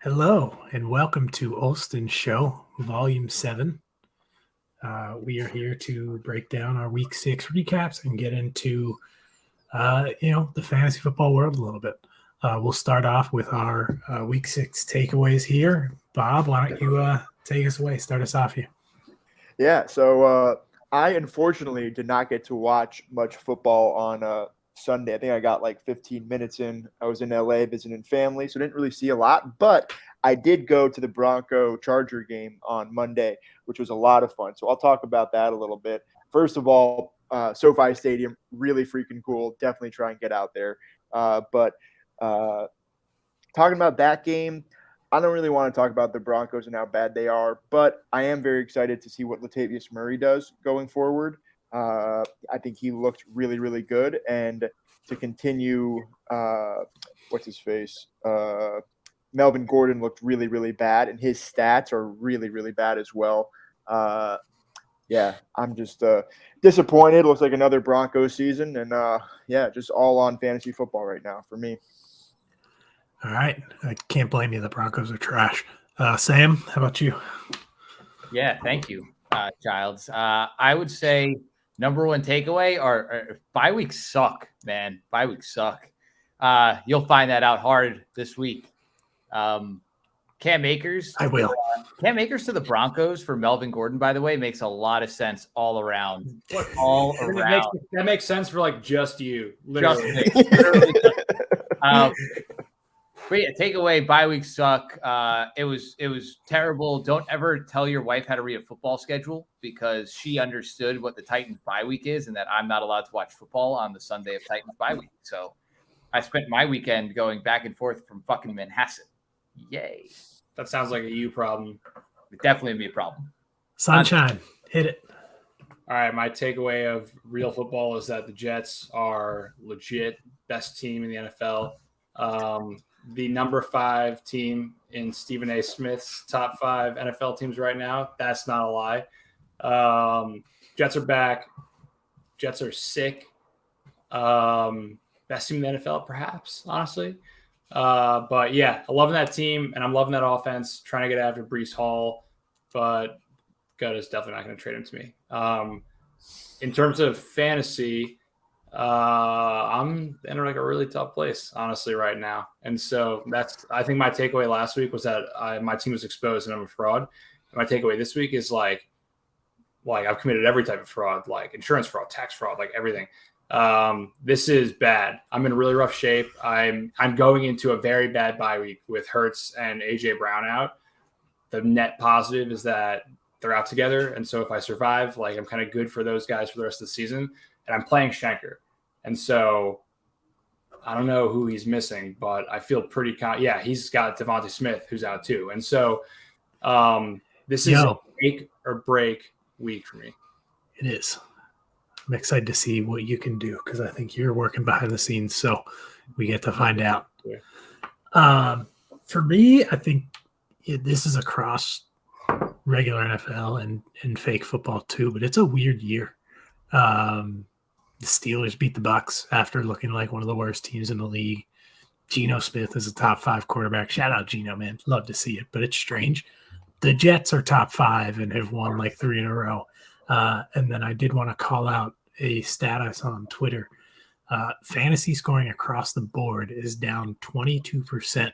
Hello and welcome to Olsten Show, Volume 7. We are here to break down our Week 6 recaps and get into, the fantasy football world a little bit. We'll start off with our Week 6 takeaways here. Bob, why don't you take us away? Start us off here. Yeah, so I unfortunately did not get to watch much football on Sunday. I think I got like 15 minutes in. I was in LA visiting family, so didn't really see a lot. But I did go to the Bronco Charger game on Monday, which was a lot of fun. So I'll talk about that a little bit. First of all, SoFi Stadium, really freaking cool. Definitely try and get out there. But talking about that game, I don't really want to talk about the Broncos and how bad they are, but I am very excited to see what Latavius Murray does going forward. I think he looked really, really good, and to continue, what's his face? Melvin Gordon looked really, really bad, and his stats are really, really bad as well. Yeah, I'm just disappointed. Looks like another Broncos season, and just all on fantasy football right now for me. All right. I can't blame you. The Broncos are trash. Sam, how about you? Yeah, thank you, Childs. I would say number one takeaway are bye weeks suck, man. Bye weeks suck. You'll find that out hard this week. Cam Akers. I will. Cam Akers to the Broncos for Melvin Gordon, by the way, makes a lot of sense all around. All around. That makes sense for like just you, literally. But yeah, takeaway, bye weeks suck. It was terrible. Don't ever tell your wife how to read a football schedule because she understood what the Titans bye week is and that I'm not allowed to watch football on the Sunday of Titans bye week. So I spent my weekend going back and forth from fucking Manhasset. Yay. That sounds like a you problem. It definitely be a problem. Sunshine, hit it. All right, my takeaway of real football is that the Jets are legit best team in the NFL. The number 5 team in Stephen A. Smith's top 5 NFL teams right now. That's not a lie. Jets are back. Jets are sick. Best team in the NFL, perhaps, honestly. But yeah, I'm loving that team, and I'm loving that offense, trying to get after Breece Hall, but God is definitely not going to trade him to me. In terms of fantasy, I'm in like a really tough place, honestly, right now. And so I think my takeaway last week was that my team was exposed and I'm a fraud. And my takeaway this week is like I've committed every type of fraud, like insurance fraud, tax fraud, like everything. This is bad. I'm in really rough shape. I'm going into a very bad bye week with Hurts and AJ Brown out. The net positive is that they're out together. And so if I survive, like I'm kind of good for those guys for the rest of the season. And I'm playing Schenker. And so I don't know who he's missing, but I feel pretty yeah, he's got Devontae Smith who's out too. And so this is a make or break week for me. It is. I'm excited to see what you can do because I think you're working behind the scenes, so we get to find out. Yeah. For me, I think this is across regular NFL and fake football too, but it's a weird year. The Steelers beat the Bucs after looking like one of the worst teams in the league. Geno Smith is a top 5 quarterback. Shout out Geno, man. Love to see it, but it's strange. The Jets are top 5 and have won like 3 in a row. And then I did want to call out a stat I saw on Twitter. Fantasy scoring across the board is down 22%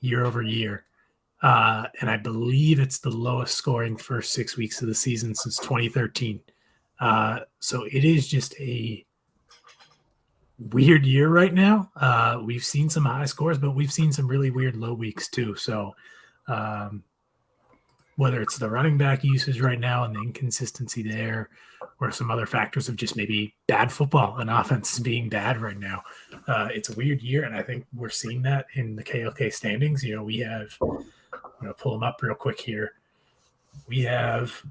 year over year. And I believe it's the lowest scoring first 6 weeks of the season since 2013. So it is just a weird year right now. We've seen some high scores, but we've seen some really weird low weeks too. So whether it's the running back usage right now and the inconsistency there, or some other factors of just maybe bad football and offense being bad right now, it's a weird year. And I think we're seeing that in the KOK standings. We have, I'm going to pull them up real quick here. We have,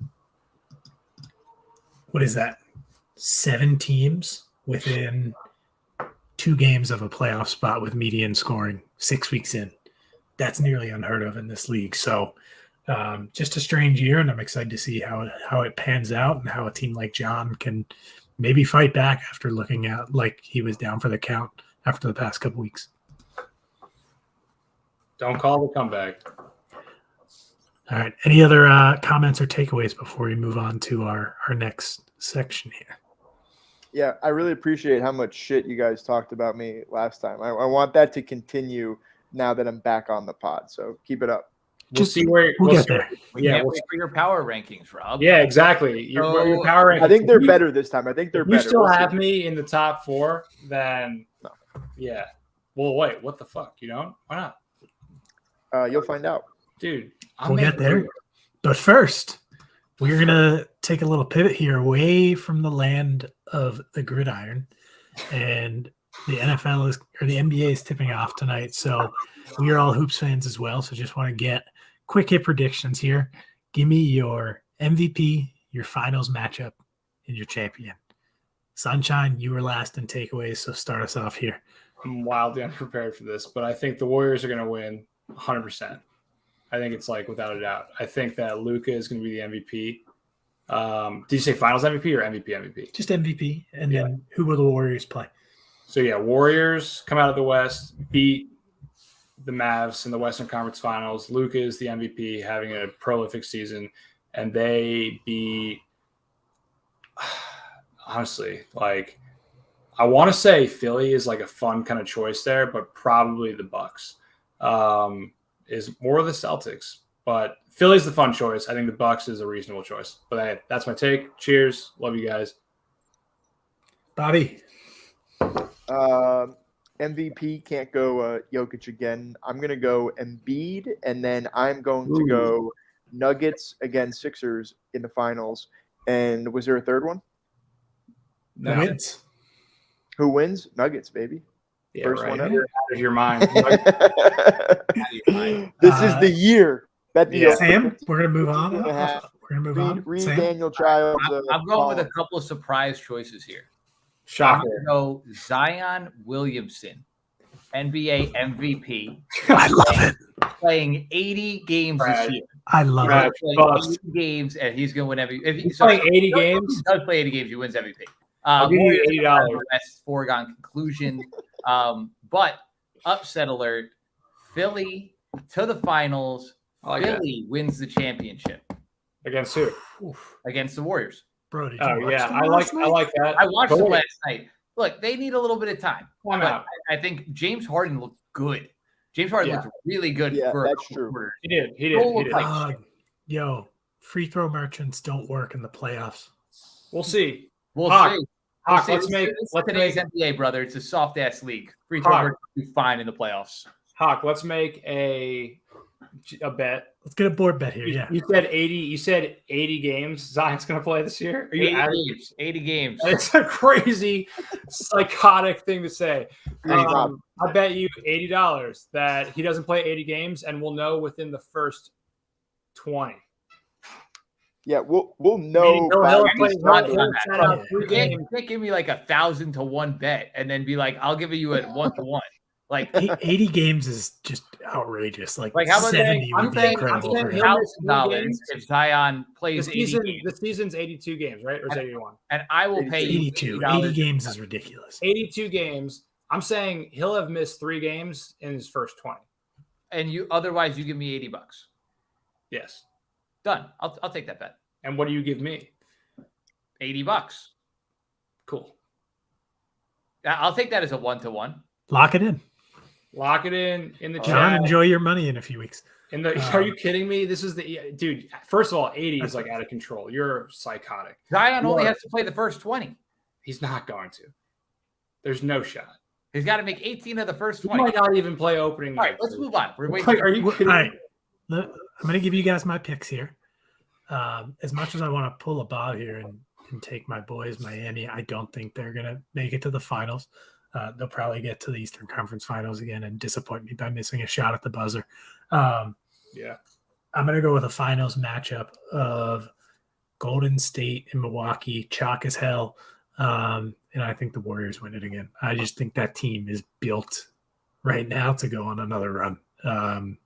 what is that? 7 teams within 2 games of a playoff spot with median scoring 6 weeks in. That's nearly unheard of in this league. So just a strange year, and I'm excited to see how it pans out and how a team like John can maybe fight back after looking at like he was down for the count after the past couple weeks. Don't call the comeback. All right. Any other comments or takeaways before we move on to our next section here? Yeah, I really appreciate how much shit you guys talked about me last time. I want that to continue now that I'm back on the pod. So keep it up. We'll see where we'll get there. We Yeah, can't we'll- wait for your power rankings, Rob. Yeah, exactly. Your power rankings. I think they're better this time. I think they're If you better. still We'll have see. me in the top 4, then No. yeah. Well, wait, what the fuck? You don't? Why not? You'll find out. Dude, We'll get there. But first, we're going to take a little pivot here away from the land of the gridiron. And the NFL or the NBA is tipping off tonight. So we are all hoops fans as well. So just want to get quick hit predictions here. Give me your MVP, your finals matchup, and your champion. Sunshine, you were last in takeaways. So start us off here. I'm wildly unprepared for this, but I think the Warriors are going to win 100%. I think it's like without a doubt. I think that Luka is going to be the MVP. Did you say finals MVP or MVP? Just MVP. And then who will the Warriors play? So, yeah, Warriors come out of the West, beat the Mavs in the Western Conference Finals. Luka is the MVP, having a prolific season. And they beat, honestly, like, I want to say Philly is like a fun kind of choice there, but probably the Bucks is more the Celtics. But Philly's the fun choice. I think the Bucks is a reasonable choice. But hey, that's my take. Cheers. Love you guys. Bobby. MVP can't go Jokic again. I'm going to go Embiid, and then I'm going to go Nuggets against Sixers in the finals. And was there a third one? No. Wins. Who wins? Nuggets, baby. Yeah, First right. one ever. You're out of your mind. This is the year. Bet the Sam, we're going to move on. We're We're going to move on. Read Sam? Daniel Childs. I'm going with a couple of surprise choices here. I'm Shocker. going to go Zion Williamson, NBA MVP. I love it. Playing 80 games this year. I love Brad, it. Playing 80 games, and he's going to win MVP. He's playing 80 games? He does play 80 games. He wins MVP. I'll give you $80. That's foregone conclusion. But upset alert, Philly to the finals. I like Philly wins the championship Against who? against the Warriors. Bro, did you Oh watch yeah, them I last night? like that. I watched them Go last night. Look, they need a little bit of time. Time But out. I think James Harden looked good. James Harden Yeah. looked really good Yeah, for a that's couple true. quarters. He did. Goal looked like Yo, free throw merchants don't work in the playoffs. We'll see. We'll Hawk, see. Hawk, We'll let's see. make This is let's today's make NBA, brother. It's a soft ass league. Free throw Hawk. merchants do fine in the playoffs. Hawk. Let's make a bet. Let's get a board bet here. Yeah. You said 80. You said 80 games. Zion's going to play this year. Are you 80 out of- games. 80 games. It's a crazy, psychotic thing to say. I bet you $80 that he doesn't play 80 games, and we'll know within the first 20. Yeah, we'll know. Meaning he'll by play- this he'll- time. he'll set out 3 You can't, games. you can't give me like 1,000 to 1 bet and then be like, I'll give you at 1 to 1. Like, 80 games is just outrageous. Like how about 70 I'm would be saying- incredible. I'm saying for he'll him. miss $1,000 games. if Zion The plays 80 season, games. the season's 82 games, right? Or is it 81? And I will pay you 82. $80. 80 games is ridiculous. 82 games. I'm saying he'll have missed 3 games in his first 20. And otherwise you give me $80. Yes. Done. I'll take that bet. And what do you give me? $80. Cool. I'll take that as a 1 to 1. Lock it in. Lock it in the John, chat. enjoy your money in a few weeks. Are you kidding me? This is the dude. First of all, 80 is like out of control. You're psychotic. Zion only What? has to play the first 20. He's not going to. There's no shot. He's got to make 18 of the first He 20. might not even play opening All right, night. let's move on. We're waiting. Like, are you All kidding right. me? I'm going to give you guys my picks here. As much as I want to pull a Bob here and take my boys, Miami, I don't think they're going to make it to the finals. They'll probably get to the Eastern Conference Finals again and disappoint me by missing a shot at the buzzer. Yeah. I'm going to go with a finals matchup of Golden State and Milwaukee, chalk as hell. And I think the Warriors win it again. I just think that team is built right now to go on another run.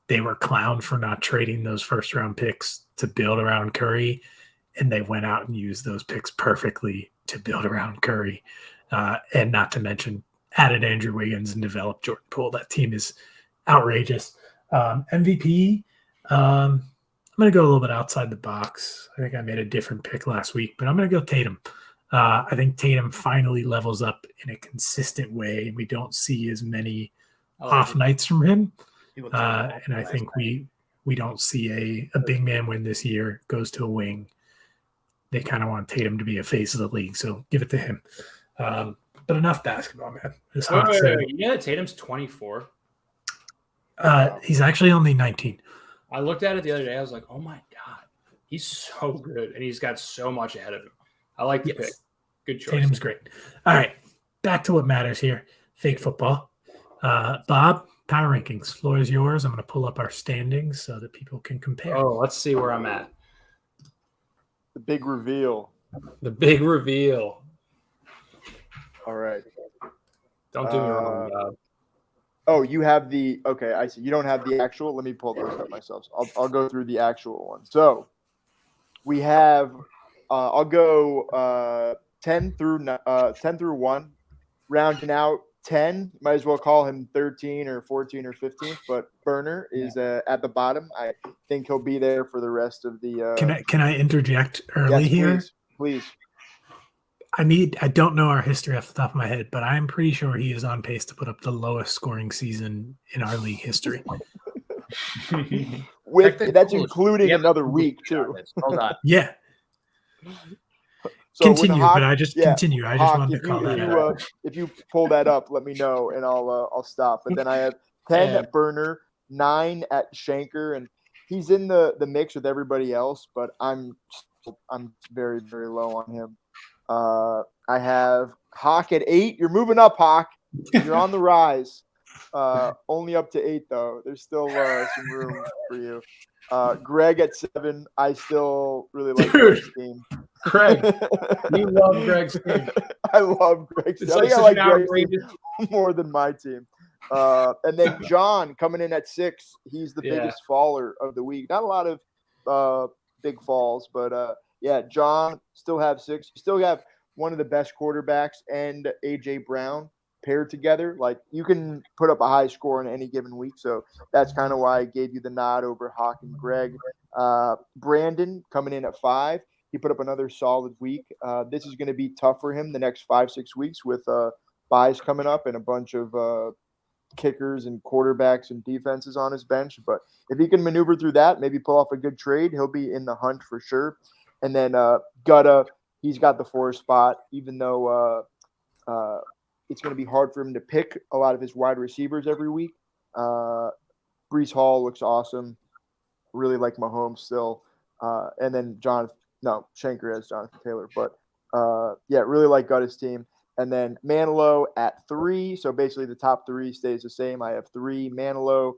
They were clowned for not trading those first round picks to build around Curry, and they went out and used those picks perfectly to build around Curry. And not to mention added Andrew Wiggins and developed Jordan Poole. That team is outrageous. MVP, I'm going to go a little bit outside the box. I think I made a different pick last week, but I'm going to go Tatum. I think Tatum finally levels up in a consistent way. We don't see as many off nights from him. And I think we don't see a big man win this year, goes to a wing. They kind of want Tatum to be a face of the league, so give it to him. But enough basketball, man. Wait. You know that Tatum's 24? He's actually only 19. I looked at it the other day. I was like, oh, my God. He's so good, and he's got so much ahead of him. I like the pick. Good choice. Tatum's great. All right, back to what matters here, fake football. Bob, power rankings. Floor is yours. I'm going to pull up our standings so that people can compare. Oh, let's see where I'm at. The big reveal. The big reveal. All right. Don't do me wrong, Bob. Oh, you have the – okay, I see. You don't have the actual? Let me pull those up myself. I'll go through the actual one. So we have I'll go 10 through 1, rounding out 10. Might as well call him 13 or 14 or 15. But Burner is at the bottom. I think he'll be there for the rest of the. Can I interject early here? Please. I don't know our history off the top of my head, but I'm pretty sure he is on pace to put up the lowest scoring season in our league history. That's including another week too. Hold on. Yeah. So continue, but I just continue. I just wanted to call that out. If you pull that up, let me know, and I'll stop. But then I have 10 at Burner, 9 at Shanker, and he's in the mix with everybody else. But I'm very, very low on him. I have Hawk at 8. You're moving up, Hawk. You're on the rise. Only up to 8 though. There's still some room for you. Greg at 7. I still really like Greg's team. Craig, you love Greg's team. I love Greg's team. I think I like Greg's team more than my team. And then John coming in at 6. He's the biggest faller of the week. Not a lot of big falls, but John still have 6. You still have one of the best quarterbacks and AJ Brown paired together. Like, you can put up a high score in any given week. So that's kind of why I gave you the nod over Hawk and Greg. Brandon coming in at 5. He put up another solid week. This is going to be tough for him the next 5-6 weeks with buys coming up and a bunch of kickers and quarterbacks and defenses on his bench. But if he can maneuver through that, maybe pull off a good trade, he'll be in the hunt for sure. And then Gutta, he's got the 4 spot, even though it's going to be hard for him to pick a lot of his wide receivers every week. Breece Hall looks awesome. Really like Mahomes still. And then Shanker has Jonathan Taylor. But, really like Gutta's team. And then Manilow at 3. So basically the top 3 stays the same. I have 3 Manilow,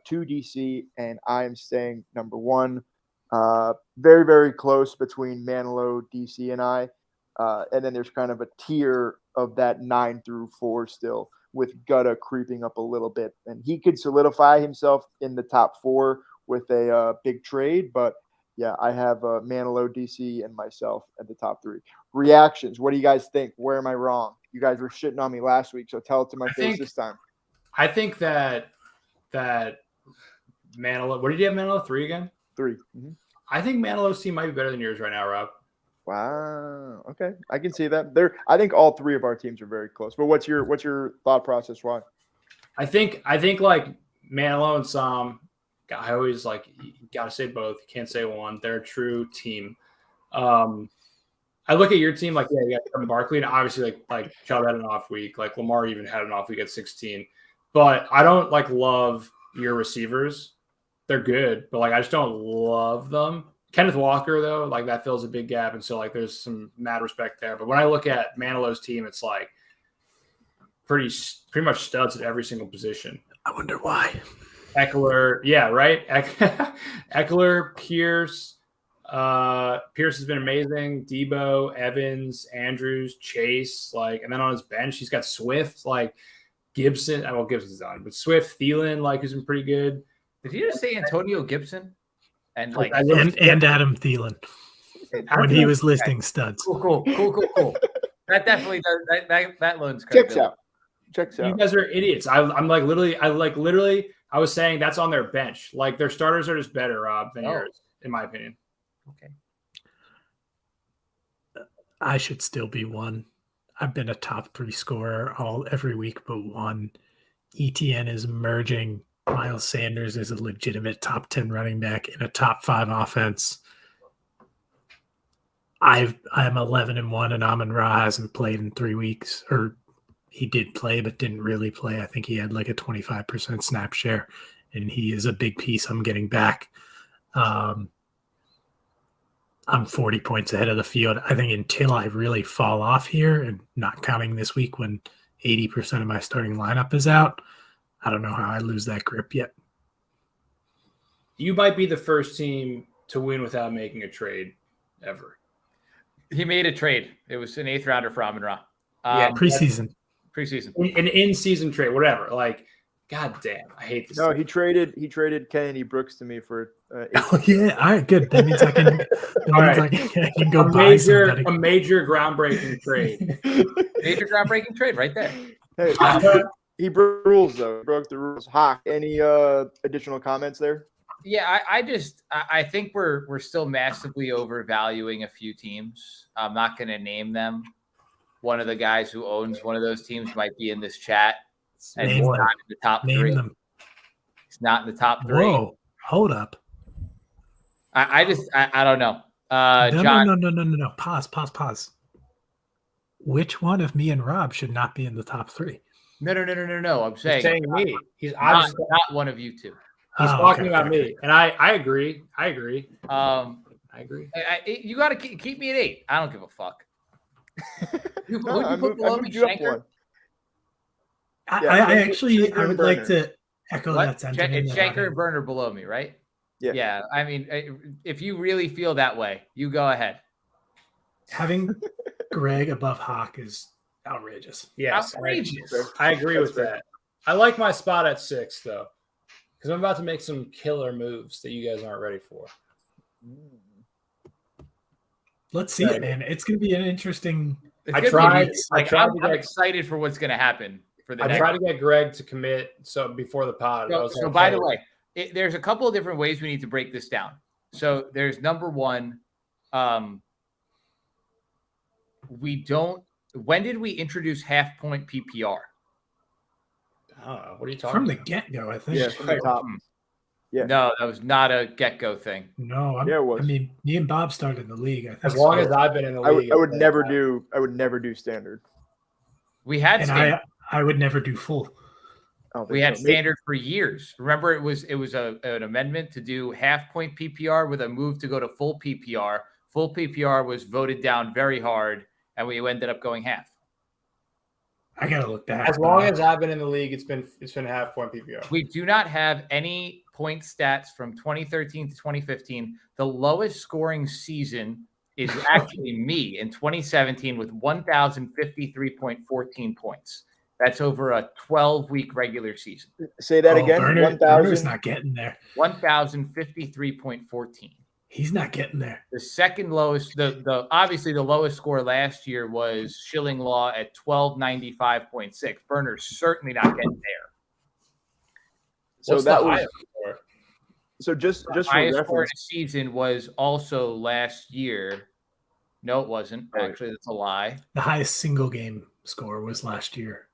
2 DC, and I am staying number 1. Very, very close between Manilow, DC, and I. And then there's kind of a tier of that 9 through 4 still, with Gutta creeping up a little bit. And he could solidify himself in the top 4 with a big trade. But, I have Manilow, DC, and myself at the top 3. Reactions. What do you guys think? Where am I wrong? You guys were shitting on me last week, so tell it to my face this time. I think that Manilow – what did you have Manilow, 3 again? 3. Mm-hmm. I think Manilow's team might be better than yours right now, Rob. Wow. Okay, I can see that. I think all 3 of our teams are very close. But what's your thought process? Why? I think like Manilow and Sam. I always you got to say both. You can't say one. They're a true team. I look at your team you got Kevin Barkley, and obviously like Chubb had an off week. Like Lamar even had an off week at 16. But I don't love your receivers. They're good, but I just don't love them. Kenneth Walker, though, that fills a big gap, and so there's some mad respect there. But when I look at Manilow's team, it's pretty much studs at every single position. I wonder why. Eckler, yeah, right. Eckler, Pierce. Pierce has been amazing. Debo, Evans, Andrews, Chase, and then on his bench, he's got Swift, Gibson. Well, Gibson's on, but Swift, Thielen, who's been pretty good. Did you just say Antonio Gibson? And Adam Thielen when he was listing studs. Cool. That definitely does. That loans checks out. You guys are idiots. I'm literally I was saying that's on their bench. Like their starters are just better, Rob, than yours, in my opinion. Okay. I should still be one. I've been a top 3 scorer every week but one. ETN is merging. Miles Sanders is a legitimate top 10 running back in a top 5 offense. I'm 11-1, and Amon-Ra hasn't played in 3 weeks, or he did play but didn't really play. I think he had like a 25% snap share, and he is a big piece I'm getting back. I'm 40 points ahead of the field. I think until I really fall off here, and not counting this week when 80% of my starting lineup is out, I don't know how I lose that grip yet. You might be the first team to win without making a trade ever. He made a trade. It was an 8th rounder for Amon-Ra. Preseason. An in-season trade, whatever. Like, god damn, I hate this. No, he traded Kennedy Brooks to me for. Oh yeah, all right, good. That means I can. I can go buy somebody. A major groundbreaking trade. Major groundbreaking trade right there. Hey, he broke the rules though. He broke the rules. Hawk, any additional comments there? Yeah, I think we're still massively overvaluing a few teams. I'm not going to name them. One of the guys who owns one of those teams might be in this chat, and he's not in the top 3. He's not in the top 3. Whoa, hold up. I don't know. John, No. Pause. Which one of me and Rob should not be in the top 3? No. I'm saying me. He's not one of you two. He's talking about me, and I agree. I agree. You got to keep me at 8. I don't give a fuck. Who you put below me, Shanker? I would like to echo that sentiment. It's Shanker and Burner below me, right? Yeah. I mean, if you really feel that way, you go ahead. Having Greg above Hawk is outrageous. Yes, outrageous. I agree with that. I like my spot at 6 though, because I'm about to make some killer moves that you guys aren't ready for. Let's see it, man. It's going to be an interesting. I'm excited for what's going to happen for the. I tried to get Greg to commit before the pod. So by the way, there's a couple of different ways we need to break this down. So there's number one. When did we introduce half-point PPR? What are you talking from about? the get-go? I think. Yeah, from the top. Yeah. No, that was not a get-go thing. No, it was. I mean, me and Bob started the league. I think as long as I've been in the league, I would never do standard. We had standard. I would never do full. We had standard for years. Remember, it was an amendment to do half-point PPR with a move to go to full PPR. Full PPR was voted down very hard, and we ended up going half. I gotta look back. As long as I've been in the league, it's been half-point PPR. We do not have any point stats from 2013 to 2015. The lowest scoring season is actually me in 2017 with 1,053.14 points. That's over a 12-week regular season. Say that again. Burner's not getting there. 1,053.14. He's not getting there. The second lowest, obviously the lowest score last year was Schilling Law at 1295.6. Burner's certainly not getting there. So that was so just for highest reference, score in a season was also last year. No, it wasn't. Actually, that's a lie. The highest single game score was last year.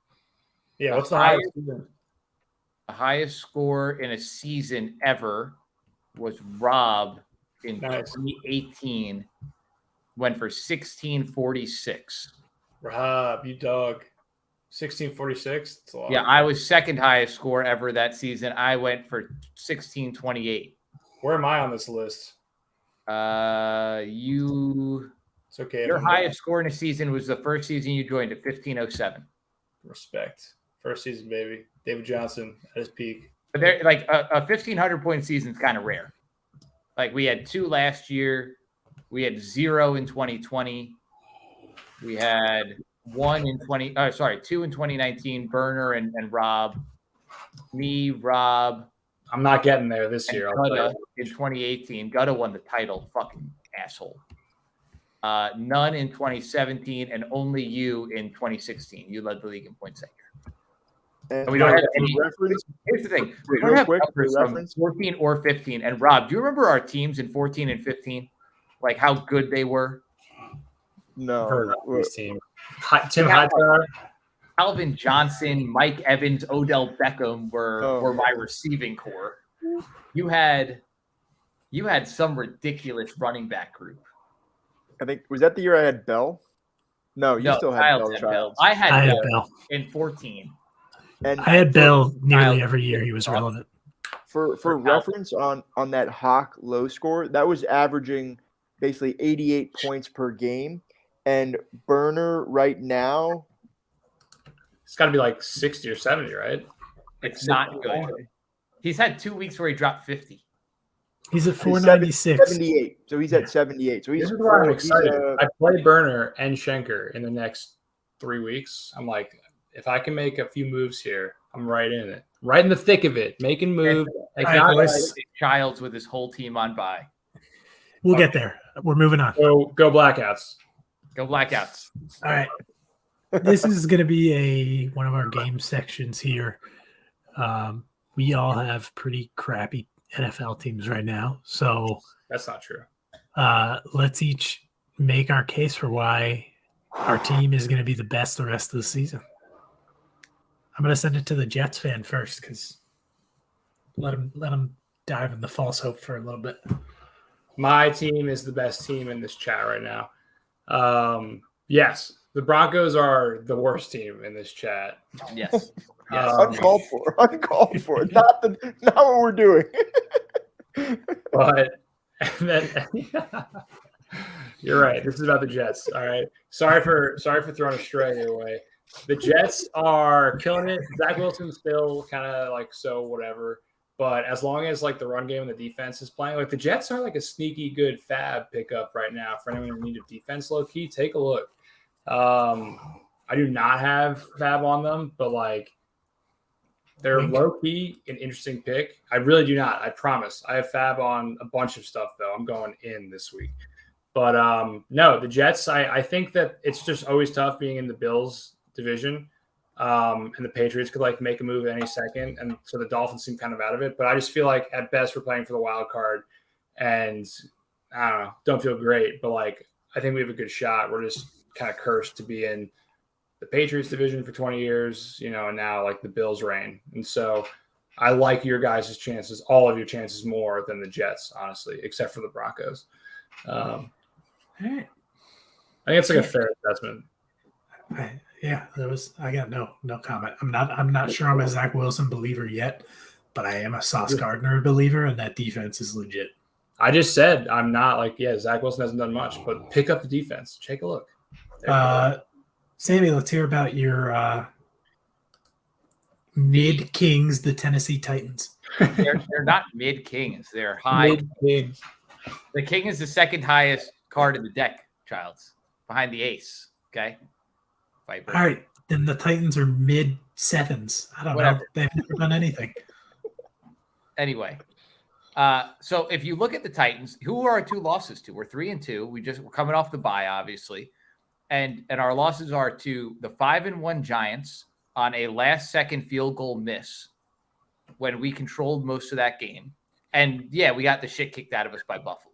Yeah, what's the highest? The highest score in a season ever was Rob in 2018. Went for 1646. Rob, you dog. 1646. Yeah, I was second highest score ever that season. I went for 1628. Where am I on this list? It's okay. Your highest score in a season was the first season you joined at 1507. Respect. First season, baby. David Johnson at his peak. But there, like a 1,500 point season is kind of rare. Like we had 2 last year. We had 0 in 2020. We had 2 in 2019. Burner and Rob. Me, Rob. I'm not getting there this year. Gutta in 2018. Gutta won the title. Fucking asshole. None in 2017, and only you in 2016. You led the league in points that year. And we don't have for any. reference, Here's the thing: we don't real have quick, for numbers from reference, 14 or 15. And Rob, do you remember our teams in 14 and 15? Like how good they were? no. Heard about Well, this team. Tim Hightower. Calvin Johnson, Mike Evans, Odell Beckham were my receiving core. You had some ridiculous running back group. I think was that the year I had Bell? No, you still had Childs Bell. had Bell. Childs. I had I had Bell Bell. in 14. And I had Bell nearly Childs. every year he was relevant. for reference on that Hawk low score, that was averaging basically 88 points per game. And Burner right now, It's got to be like 60 or 70, right? It's not good. He's had 2 weeks where he dropped 50. He's at he's 496. 78. So he's at 78. So he's This is why I'm he's, excited. I play Burner and Schenker in the next 3 weeks. I'm like, if I can make a few moves here, I'm right in it. Right in the thick of it. Making moves. It's All right, not boys. like Childs with his whole team on bye. We'll get there. We're moving on. Go Blackouts. Go Blackouts. All right. This is going to be one of our game sections here. We all have pretty crappy NFL teams right now. So That's not true. let's each make our case for why our team is going to be the best the rest of the season. I'm going to send it to the Jets fan first because let him dive in the false hope for a little bit. My team is the best team in this chat right now. Yes, the Broncos are the worst team in this chat. Yes. uncalled for. Uncalled for. Not what we're doing. But and then you're right. This is about the Jets. All right. Sorry for throwing a stray your way. The Jets are killing it. Zach Wilson's still kind of like so whatever. But as long as like the run game and the defense is playing, like the Jets are like a sneaky good fab pickup right now for anyone who needs a defense low key. Take a look. I do not have fab on them, but like they're low key an interesting pick. I really do not. I promise. I have fab on a bunch of stuff though. I'm going in this week. But no, the Jets, I think that it's just always tough being in the Bills division. And the Patriots could like make a move any second. And so the Dolphins seem kind of out of it. But I just feel like at best we're playing for the wild card. And I don't know, don't feel great. But like I think we have a good shot. We're just kind of cursed to be in the Patriots division for 20 years, you know, and now like the Bills reign. And so I like your guys' chances, all of your chances more than the Jets, honestly, except for the Broncos. All right. I think it's like a fair assessment. Yeah, I got no comment. I'm not sure I'm a Zach Wilson believer yet, but I am a Sauce Gardner believer, and that defense is legit. I just said I'm not like, Zach Wilson hasn't done much, but pick up the defense. Take a look. Sammy, let's hear about your mid Kings, the Tennessee Titans. They're not mid Kings. They're high. Mid-Kings. The King is the second highest card in the deck, Childs, behind the ace. Okay. Viper. All right, then the Titans are mid sevens. I don't know. They've never done anything. Anyway, so if you look at the Titans, who are our two losses to? We're 3-2. We're coming off the bye, obviously, and our losses are to the 5-1 Giants on a last-second field goal miss when we controlled most of that game, and yeah, we got the shit kicked out of us by Buffalo.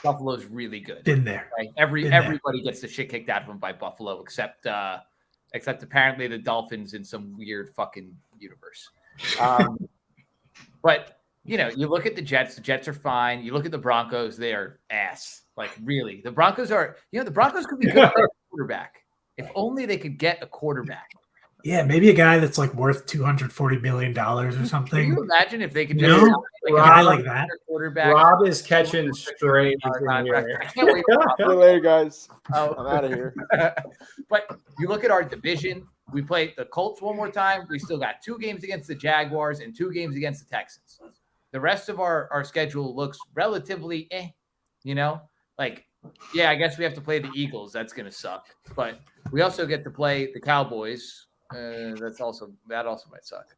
Buffalo's really good. Been there. Right? Everybody gets the shit kicked out of them by Buffalo, except apparently the Dolphins in some weird fucking universe. But you know, you look at the Jets. The Jets are fine. You look at the Broncos; they are ass. Like really, the Broncos are. You know, the Broncos could be good at a quarterback if only they could get a quarterback. Yeah, maybe a guy that's like worth $240 million or something. Can you imagine if they could just a guy like that? Quarterback. Rob is catching strays in here. I can't wait. See you later, guys. Oh. I'm out of here. But you look at our division. We played the Colts one more time. We still got 2 games against the Jaguars and 2 games against the Texans. The rest of our schedule looks relatively you know, like, yeah, I guess we have to play the Eagles. That's going to suck. But we also get to play the Cowboys. That also might suck.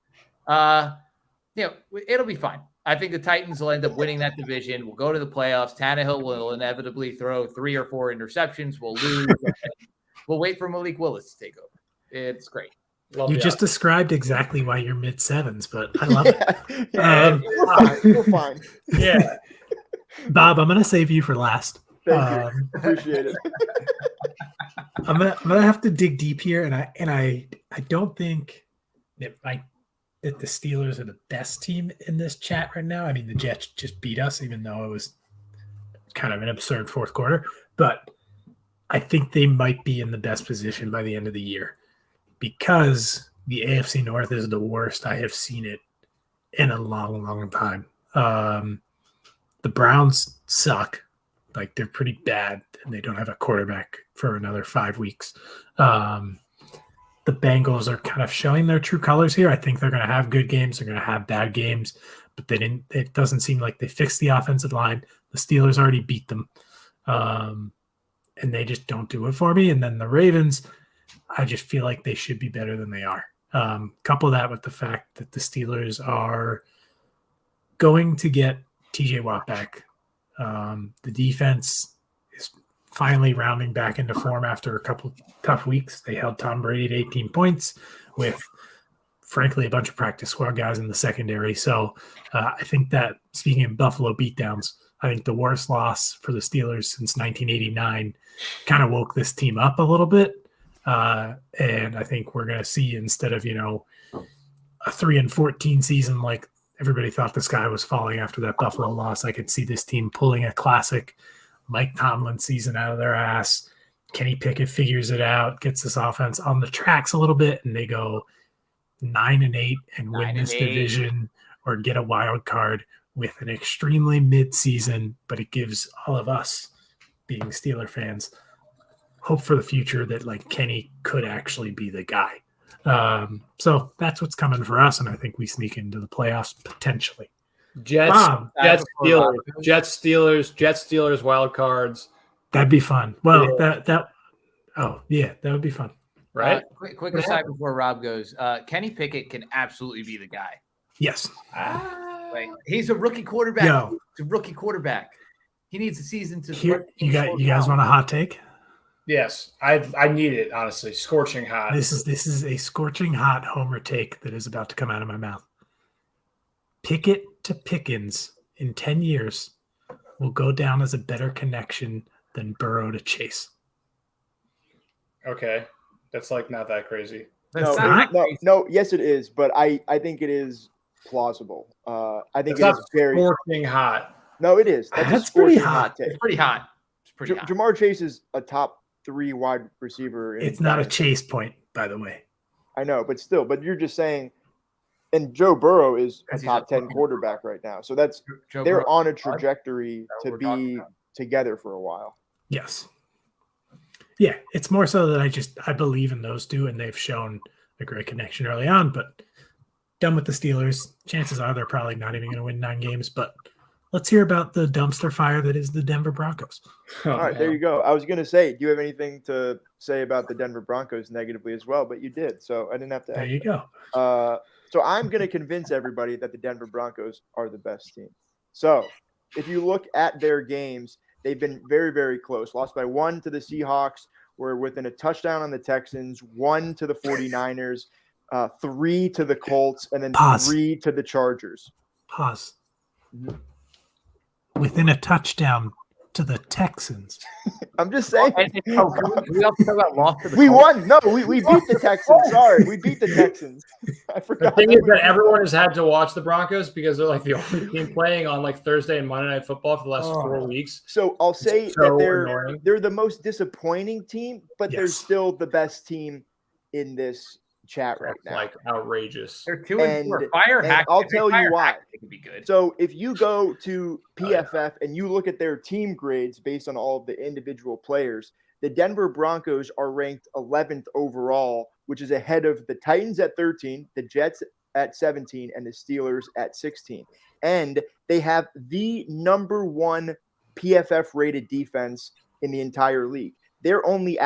You know, it'll be fine. I think the Titans will end up winning that division. We'll go to the playoffs. Tannehill will inevitably throw 3 or 4 interceptions. We'll lose. We'll wait for Malik Willis to take over. It's great. Love You the just described exactly why you're mid sevens, but I love it. Yeah, we're fine. We're fine. Yeah. Bob, I'm gonna save you for last. Thank you. Appreciate it. I'm gonna have to dig deep here, and I don't think that the Steelers are the best team in this chat right now. I mean, the Jets just beat us, even though it was kind of an absurd fourth quarter. But I think they might be in the best position by the end of the year because the AFC North is the worst I have seen it in a long, long time. The Browns suck. Like, they're pretty bad, and they don't have a quarterback for another 5 weeks. The Bengals are kind of showing their true colors here. I think they're going to have good games. They're going to have bad games, but it doesn't seem like they fixed the offensive line. The Steelers already beat them, and they just don't do it for me. And then the Ravens, I just feel like they should be better than they are. Couple that with the fact that the Steelers are going to get TJ Watt back. The defense is finally rounding back into form after a couple tough weeks. They held Tom Brady to 18 points with, frankly, a bunch of practice squad guys in the secondary. So I think that, speaking of Buffalo beatdowns, I think the worst loss for the Steelers since 1989 kind of woke this team up a little bit. And I think we're going to see, instead of, a 3-14 season like everybody thought the sky was falling after that Buffalo loss, I could see this team pulling a classic Mike Tomlin season out of their ass. Kenny Pickett figures it out, gets this offense on the tracks a little bit, and they go 9-8 and win this division or get a wild card with an extremely mid-season, but it gives all of us, being Steeler fans, hope for the future that, like, Kenny could actually be the guy. So that's what's coming for us, and I think we sneak into the playoffs potentially. Jets, Bob, Steelers, wild cards. That'd be fun. Well, that would be fun. Right? Quick aside before Rob goes. Kenny Pickett can absolutely be the guy. Yes. Like, he's a rookie quarterback. Yo. He's a rookie quarterback. He needs a season to. Here, you guys want a hot take? Yes, I need it, honestly. Scorching hot. This is a scorching hot homer take that is about to come out of my mouth. Pickett to Pickens in 10 years will go down as a better connection than Burrow to Chase. Okay. That's like not that crazy. No, yes it is, but I think it is plausible. I think it's very scorching hot. No, it is. That's pretty hot. Take. It's pretty hot. Jamar Chase is a top 3 wide receiver. It's not a Chase point, by the way. I know, but still, you're just saying, and Joe Burrow is a top 10 quarterback right now. So they're on a trajectory to be together for a while. Yes. Yeah, it's more so that I believe in those two, and they've shown a great connection early on, but done with the Steelers. Chances are they're probably not even going to win 9 games, but let's hear about the dumpster fire that is the Denver Broncos. All right, there you go. I was going to say, do you have anything to say about the Denver Broncos negatively as well? But you did, so I didn't have to ask. There you go. So I'm going to convince everybody that the Denver Broncos are the best team. So if you look at their games, they've been very, very close. Lost by 1 to the Seahawks. We're within a touchdown on the Texans, 1 to the 49ers, 3 to the Colts, and then 3 to the Chargers. Pause. Within a touchdown to the Texans. I'm just saying. We also talk about loss to the We Colts. won. No, we beat the Texans. Sorry, we beat the Texans. I forgot. The thing is that everyone has had to watch the Broncos because they're like the only team playing on like Thursday and Monday Night Football for the last 4 weeks. So I'll say that they're the most disappointing team, but they're still the best team in this chat right now. Like outrageous. They're 2-4. Fire hack. I'll tell you why. It could be good. So if you go to PFF and you look at their team grades based on all of the individual players, the Denver Broncos are ranked 11th overall, which is ahead of the Titans at 13, the Jets at 17, and the Steelers at 16. And they have the number 1 PFF rated defense in the entire league. They're only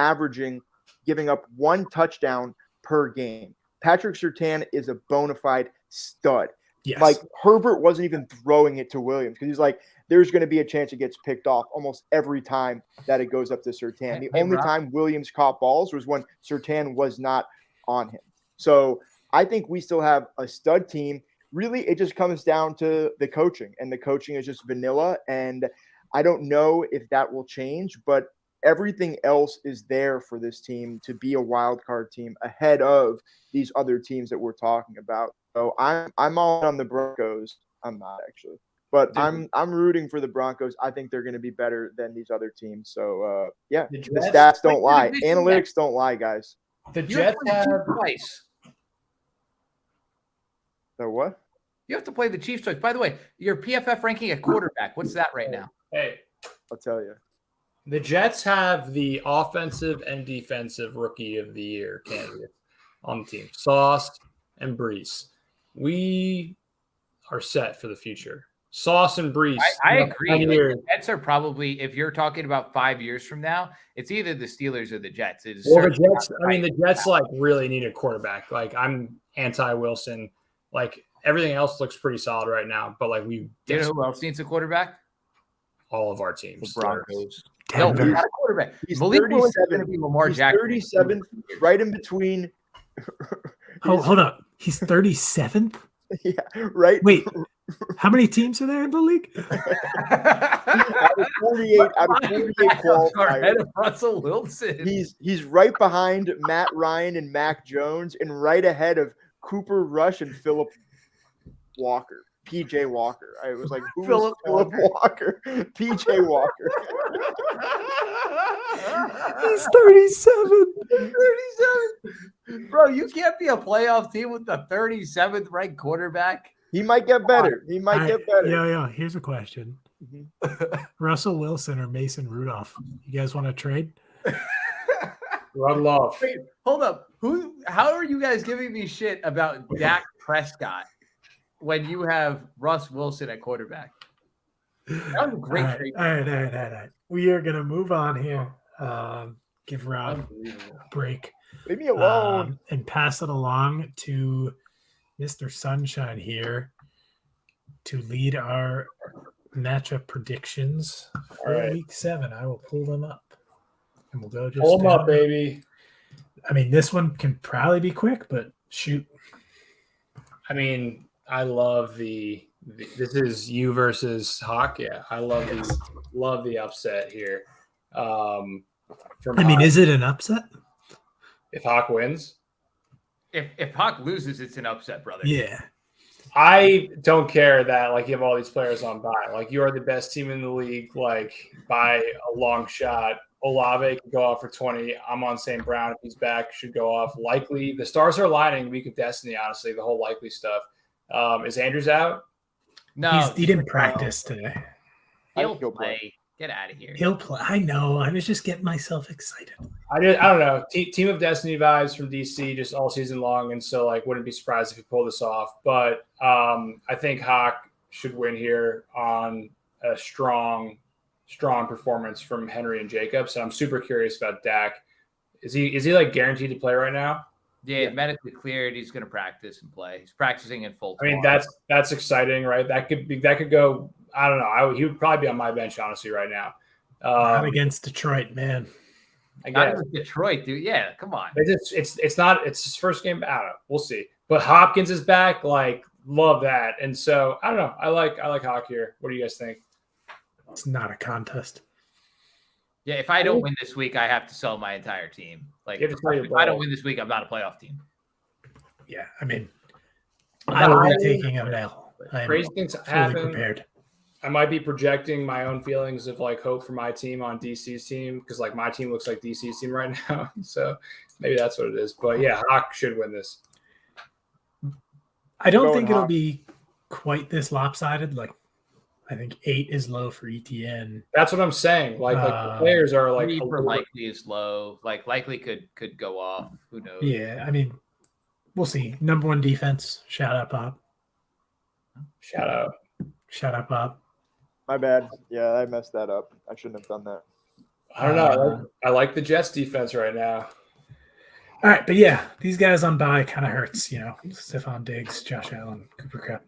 giving up 1 touchdown per game. Patrick Surtain is a bona fide stud. Yes. Like, Herbert wasn't even throwing it to Williams because he's like, there's going to be a chance it gets picked off almost every time that it goes up to Surtain. The only time Williams caught balls was when Surtain was not on him. So I think we still have a stud team. Really, it just comes down to the coaching, and the coaching is just vanilla. And I don't know if that will change, but everything else is there for this team to be a wild card team ahead of these other teams that we're talking about. So I'm all on the Broncos. I'm not actually, but I'm rooting for the Broncos. I think they're going to be better than these other teams. So yeah, the stats don't lie, analytics don't lie, guys. The Jets have twice. So what? You have to play the Chiefs twice. By the way, your PFF ranking at quarterback, what's that right now? Hey, I'll tell you. The Jets have the offensive and defensive rookie of the year candidates on the team, Sauce and Brees. We are set for the future. Sauce and Brees. I agree. Like, the Jets are probably, if you're talking about 5 years from now, it's either the Steelers or the Jets. The Jets. I mean, the Jets like really need a quarterback. Like I'm anti-Wilson. Like everything else looks pretty solid right now, but like we. You know who else needs a quarterback? All of our teams. The Broncos. No, not a quarterback. He's Malik 37. Be Lamar He's Jackson. 37, right in between. Hold up. He's 37th? Yeah, right. Wait, how many teams are there in the league? out of 48 qualifiers. Ahead of Russell Wilson. He's right behind Matt Ryan and Mac Jones, and right ahead of Cooper Rush and Philip Walker. PJ Walker. I was like, who's Philip Walker? PJ Walker. He's 37. 37. Bro, you can't be a playoff team with the 37th ranked quarterback. He might get better. He might get better. Yeah. Here's a question. Russell Wilson or Mason Rudolph? You guys want to trade? Run love. Wait, hold up. How are you guys giving me shit about Dak Prescott when you have Russ Wilson at quarterback? That was a great trade. All right. We are going to move on here. Give Rob a break. Leave me alone. And pass it along to Mr. Sunshine here to lead our matchup predictions for Week 7. I will pull them up. And we'll go just pull them up, baby. I mean, this one can probably be quick, but shoot. I mean, I love this is you versus Hawk. Yeah, I love the upset here. Is it an upset? If Hawk wins? If Hawk loses, it's an upset, brother. Yeah. I don't care that like you have all these players on bye. Like you are the best team in the league, like by a long shot. Olave could go off for 20. I'm on St. Brown. If he's back, should go off. Likely, the stars are aligning. Week of destiny, honestly, the whole likely stuff. Is Andrews out? No. He didn't practice today. He'll play. Get out of here. He'll play. I know. I was just getting myself excited. I don't know. Team of Destiny vibes from DC just all season long. And so, like, wouldn't be surprised if he pulled this off. But I think Hawk should win here on a strong performance from Henry and Jacobs. And I'm super curious about Dak. Is he like guaranteed to play right now? Yeah, medically cleared. He's going to practice and play. He's practicing in full. I mean, that's exciting, right? That could go. I don't know. He would probably be on my bench, honestly, right now. Not against Detroit, man. I guess Detroit, dude. Yeah, come on. It's not. It's his first game. I don't know. We'll see. But Hopkins is back. Like, love that. And so I don't know. I like Hawk here. What do you guys think? It's not a contest. Yeah, if I don't win this week, I have to sell my entire team. Like, if I don't win this week, I'm not a playoff team. Yeah, I mean, I will be taking an L. Crazy things happen. Prepared. I might be projecting my own feelings of like hope for my team on DC's team because like my team looks like DC's team right now. So maybe that's what it is. But yeah, Hawk should win this. I don't think it'll be quite this lopsided. Like, I think 8 is low for ETN. That's what I'm saying. Like the players are like likely is low. Like likely could go off. Who knows? Yeah, I mean, we'll see. Number 1 defense. Shout out, Bob. Shout out, Bob. My bad. Yeah, I messed that up. I shouldn't have done that. I don't know. I like the Jets defense right now. All right, but yeah, these guys on bye kind of hurts, you know. Stephon Diggs, Josh Allen, Cooper Kupp.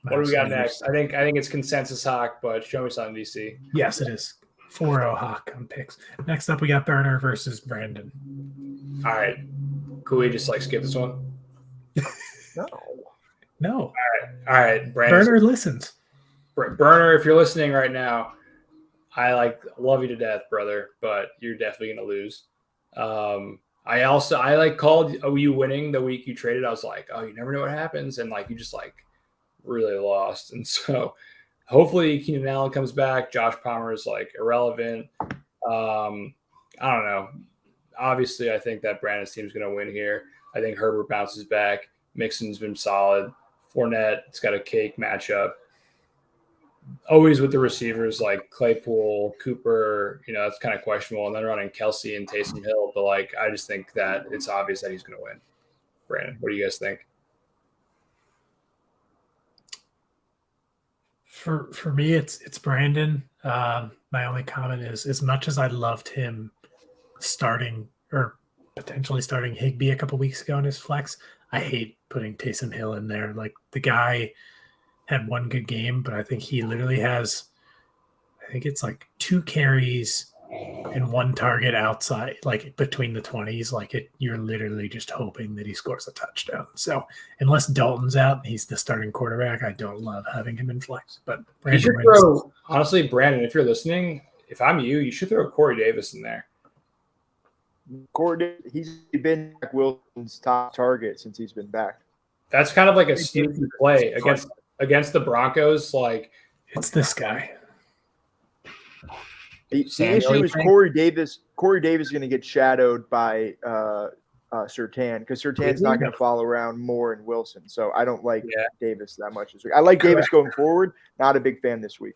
What do we got next? I think it's consensus Hawk, but show me something, DC. Yes, it is. 4-0 Hawk on picks. Next up, we got Burner versus Brandon. All right. Could we just like skip this one? No. All right, Brandon. Burner listens. Burner, if you're listening right now, I love you to death, brother, but you're definitely gonna lose. I called you winning the week you traded. I was like, oh, you never know what happens, and like you just like really lost. And so hopefully Keenan Allen comes back. Josh Palmer is like irrelevant. I don't know. Obviously, I think that Brandon's team is going to win here. I think Herbert bounces back. Mixon's been solid. Fournette, it's got a cake matchup. Always with the receivers like Claypool, Cooper, that's kind of questionable. And then running Kelsey and Taysom Hill. But like, I just think that it's obvious that he's going to win. Brandon, what do you guys think? For me, it's Brandon. My only comment is, as much as I loved him starting or potentially starting Higbee a couple weeks ago in his flex, I hate putting Taysom Hill in there. Like, the guy had one good game, but I think he literally has, I think it's like 2 carries and 1 target outside, like between the 20s. Like, you're literally just hoping that he scores a touchdown. So unless Dalton's out and he's the starting quarterback, I don't love having him in flex. But Brandon, honestly, Brandon, if you're listening, if I'm you should throw Corey Davis in there. Corey, he's been Wilson's top target since he's been back. That's kind of like a sneaky play against the Broncos. Like, it's this guy. The issue is Corey Davis. Corey Davis is going to get shadowed by Surtain, because Surtain's not going to follow around Moore and Wilson. So I don't like Davis that much this week. I like Davis going forward. Not a big fan this week.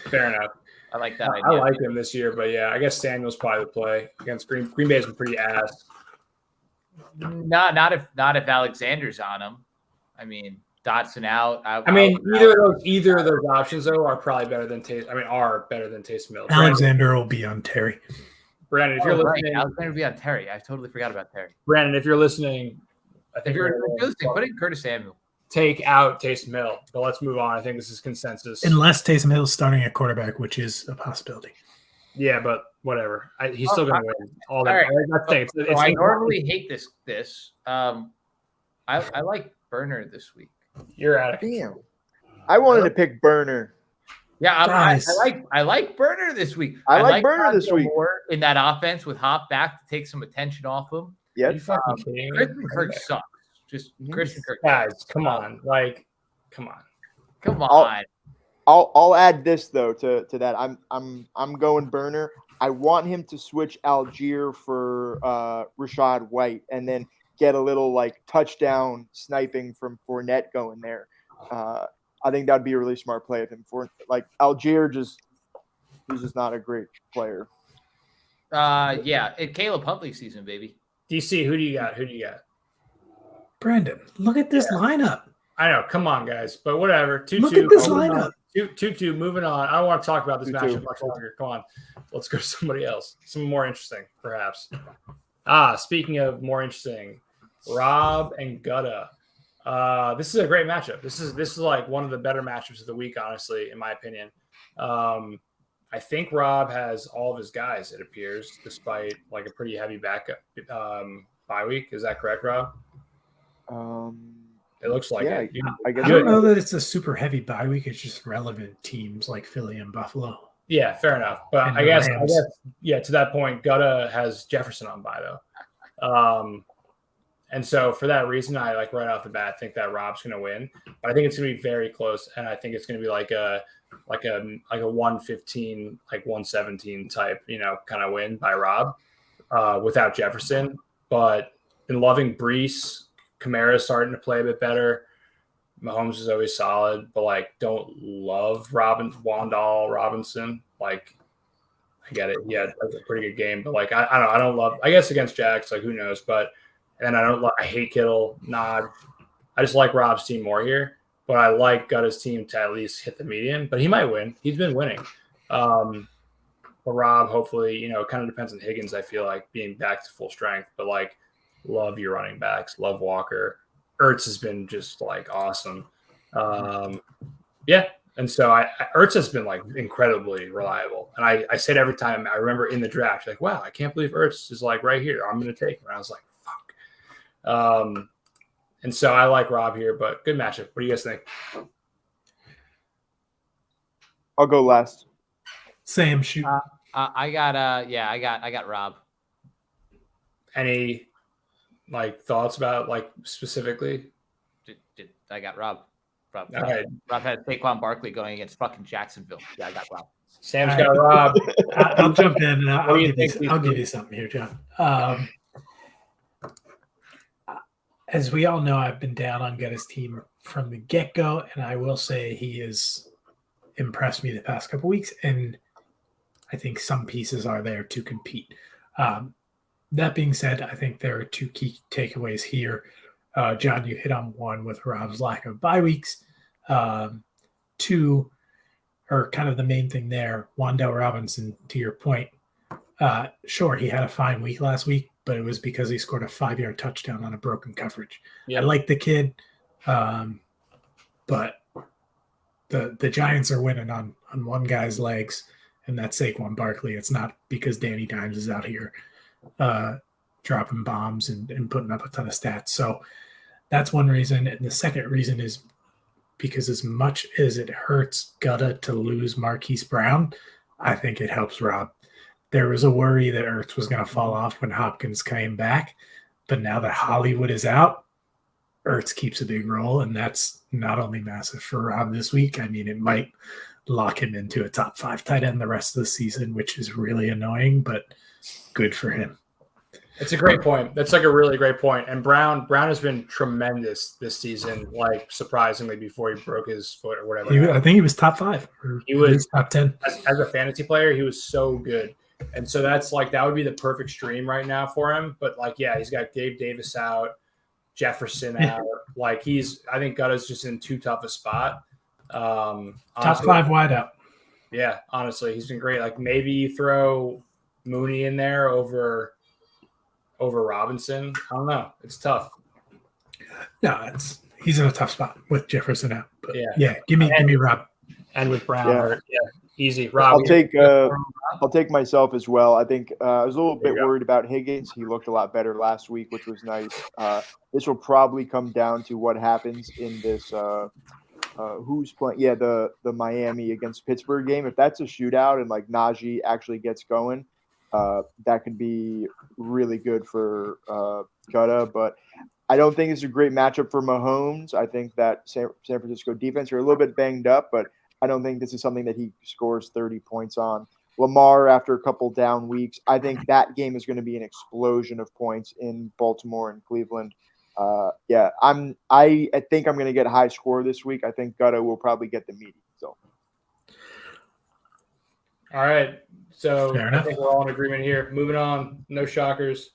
Fair enough. I like that idea. I like him this year, but yeah, I guess Samuel's probably the play against Green Bay's been pretty ass. Not if Alexander's on him. I mean, Dotson out. Either of those options though are probably better than Taysom Hill. Alexander will be on Terry. Brandon, if you're listening, Alexander will be on Terry. I totally forgot about Terry. Brandon, if you're listening, I think if you're listening, put in Curtis Samuel. Take out Taysom Hill, but let's move on. I think this is consensus. Unless Taysom Hill is starting at quarterback, which is a possibility. Yeah, but whatever. He's still going to win. All that. Right. I normally hate this. I like Burner this week. You're out of damn. I wanted to pick Burner. Yeah, I like Burner this week. I like Burner this week. More in that offense with Hop back to take some attention off him. Yeah, Christian Kirk sucks. Just Christian Kirk. Guys, come on. Come on. I'll add this though to that. I'm going Burner. I want him to switch Algier for Rashad White, and then get a little like touchdown sniping from Fournette going there. I think that'd be a really smart play of him. For like Algier, he's just not a great player. Caleb Huntley season, baby. DC, who do you got? Brandon, look at this lineup. I know. Come on, guys. But whatever. 2-2. Look at this lineup. 2-2. Moving on. I don't want to talk about this matchup much longer. Come on. Let's go to somebody else. Some more interesting, perhaps. Speaking of more interesting, Rob and Gutta. This is a great matchup. This is like one of the better matchups of the week, honestly, in my opinion. I think Rob has all of his guys, it appears, despite like a pretty heavy backup bye week. Is that correct, Rob? It looks like it. I don't know that it's a super heavy bye week. It's just relevant teams like Philly and Buffalo. Yeah, fair enough. But I guess, to that point, Gutta has Jefferson on bye though. And so for that reason, I like right off the bat think that Rob's going to win. But I think it's going to be very close, and I think it's going to be like a 115, like 117 type, kind of win by Rob without Jefferson. But been loving Brees. Kamara's starting to play a bit better. Mahomes is always solid, but like don't love Wandale Robinson. Like I get it, he had a pretty good game, but like I don't love. I guess against Jags, like who knows? But and I hate Kittle. I just like Rob's team more here. But I like Gutta's team to at least hit the median. But he might win. He's been winning. But Rob, hopefully, it kind of depends on Higgins. I feel like being back to full strength, but like. Love your running backs. Love Walker. Ertz has been just like awesome. And so Ertz has been like incredibly reliable. And I said every time I remember in the draft, like, wow, I can't believe Ertz is like right here. I'm going to take him. And I was like, fuck. And so I like Rob here, but good matchup. What do you guys think? I'll go last. Sam, shoot. I got Rob. Any like thoughts about like specifically? I got Rob. All right. Rob had Saquon Barkley going against fucking Jacksonville. Yeah, I got Rob. Sam's got Rob. I'll jump in and I'll do you give you something here, John. As we all know, I've been down on Gutta's team from the get-go, and I will say he has impressed me the past couple weeks, and I think some pieces are there to compete. That being said, I think there are two key takeaways here. John, you hit on one with Rob's lack of bye weeks. Two, or kind of the main thing there, Wan'Dale Robinson, to your point, sure, he had a fine week last week, but it was because he scored a 5-yard touchdown on a broken coverage. Yeah. I like the kid, but the Giants are winning on one guy's legs, and that's Saquon Barkley. It's not because Danny Dimes is out here dropping bombs and putting up a ton of stats. So that's one reason. And the second reason is because as much as it hurts Gutta to lose Marquise Brown, I think it helps Rob. There was a worry that Ertz was going to fall off when Hopkins came back, but now that Hollywood is out, Ertz keeps a big role, and that's not only massive for Rob this week. I mean, it might lock him into a top 5 tight end the rest of the season, which is really annoying, but good for him. It's a great point. That's like a really great point. And Brown has been tremendous this season, like surprisingly before he broke his foot or whatever. I think he was top 5. He was top 10. As a fantasy player, he was so good. And so that's like, that would be the perfect stream right now for him. But like, yeah, he's got Gabe Davis out, Jefferson out. Like I think Gutta's just in too tough a spot. Honestly, top 5 wide out. Yeah, honestly, he's been great. Like maybe you throw Mooney in there over Robinson. I don't know. It's tough. No, he's in a tough spot with Jefferson out. But yeah, give me Rob. And with Brown, easy. Rob, I'll take myself as well. I think I was a little bit worried about Higgins. He looked a lot better last week, which was nice. This will probably come down to what happens in this. Who's playing? Yeah, the Miami against Pittsburgh game. If that's a shootout and like Najee actually gets going, that could be really good for Gutta. But I don't think it's a great matchup for Mahomes. I think that San Francisco defense are a little bit banged up, but I don't think this is something that he scores 30 points on. Lamar, after a couple down weeks, I think that game is going to be an explosion of points in Baltimore and Cleveland. I think I'm going to get a high score this week. I think Gutta will probably get the meeting. So, all right. So I think we're all in agreement here. Moving on, no shockers.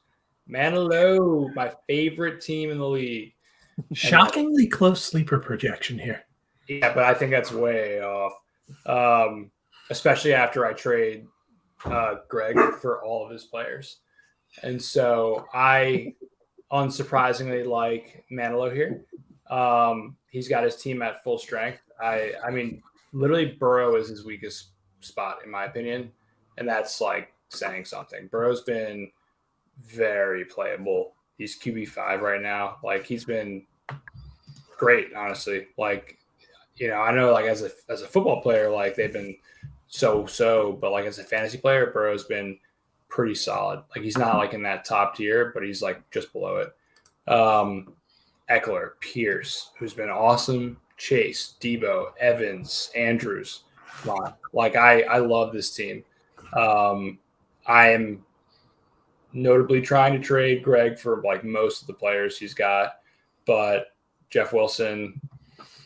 Manilow, my favorite team in the league. Shockingly close sleeper projection here. Yeah, but I think that's way off, especially after I trade Greg for all of his players. And so I unsurprisingly like Manilow here. He's got his team at full strength. I mean, literally Burrow is his weakest spot, in my opinion. And that's like saying something. Burrow's been very playable. He's QB5 right now. Like he's been great, honestly. Like, you know, I know like as a football player, like they've been so, but like as a fantasy player, Burrow's been pretty solid. Like he's not like in that top tier, but he's like just below it. Eckler, Pierce, who's been awesome, Chase, Debo, Evans, Andrews. Like I love this team. I am notably trying to trade Greg for like most of the players he's got, but Jeff Wilson,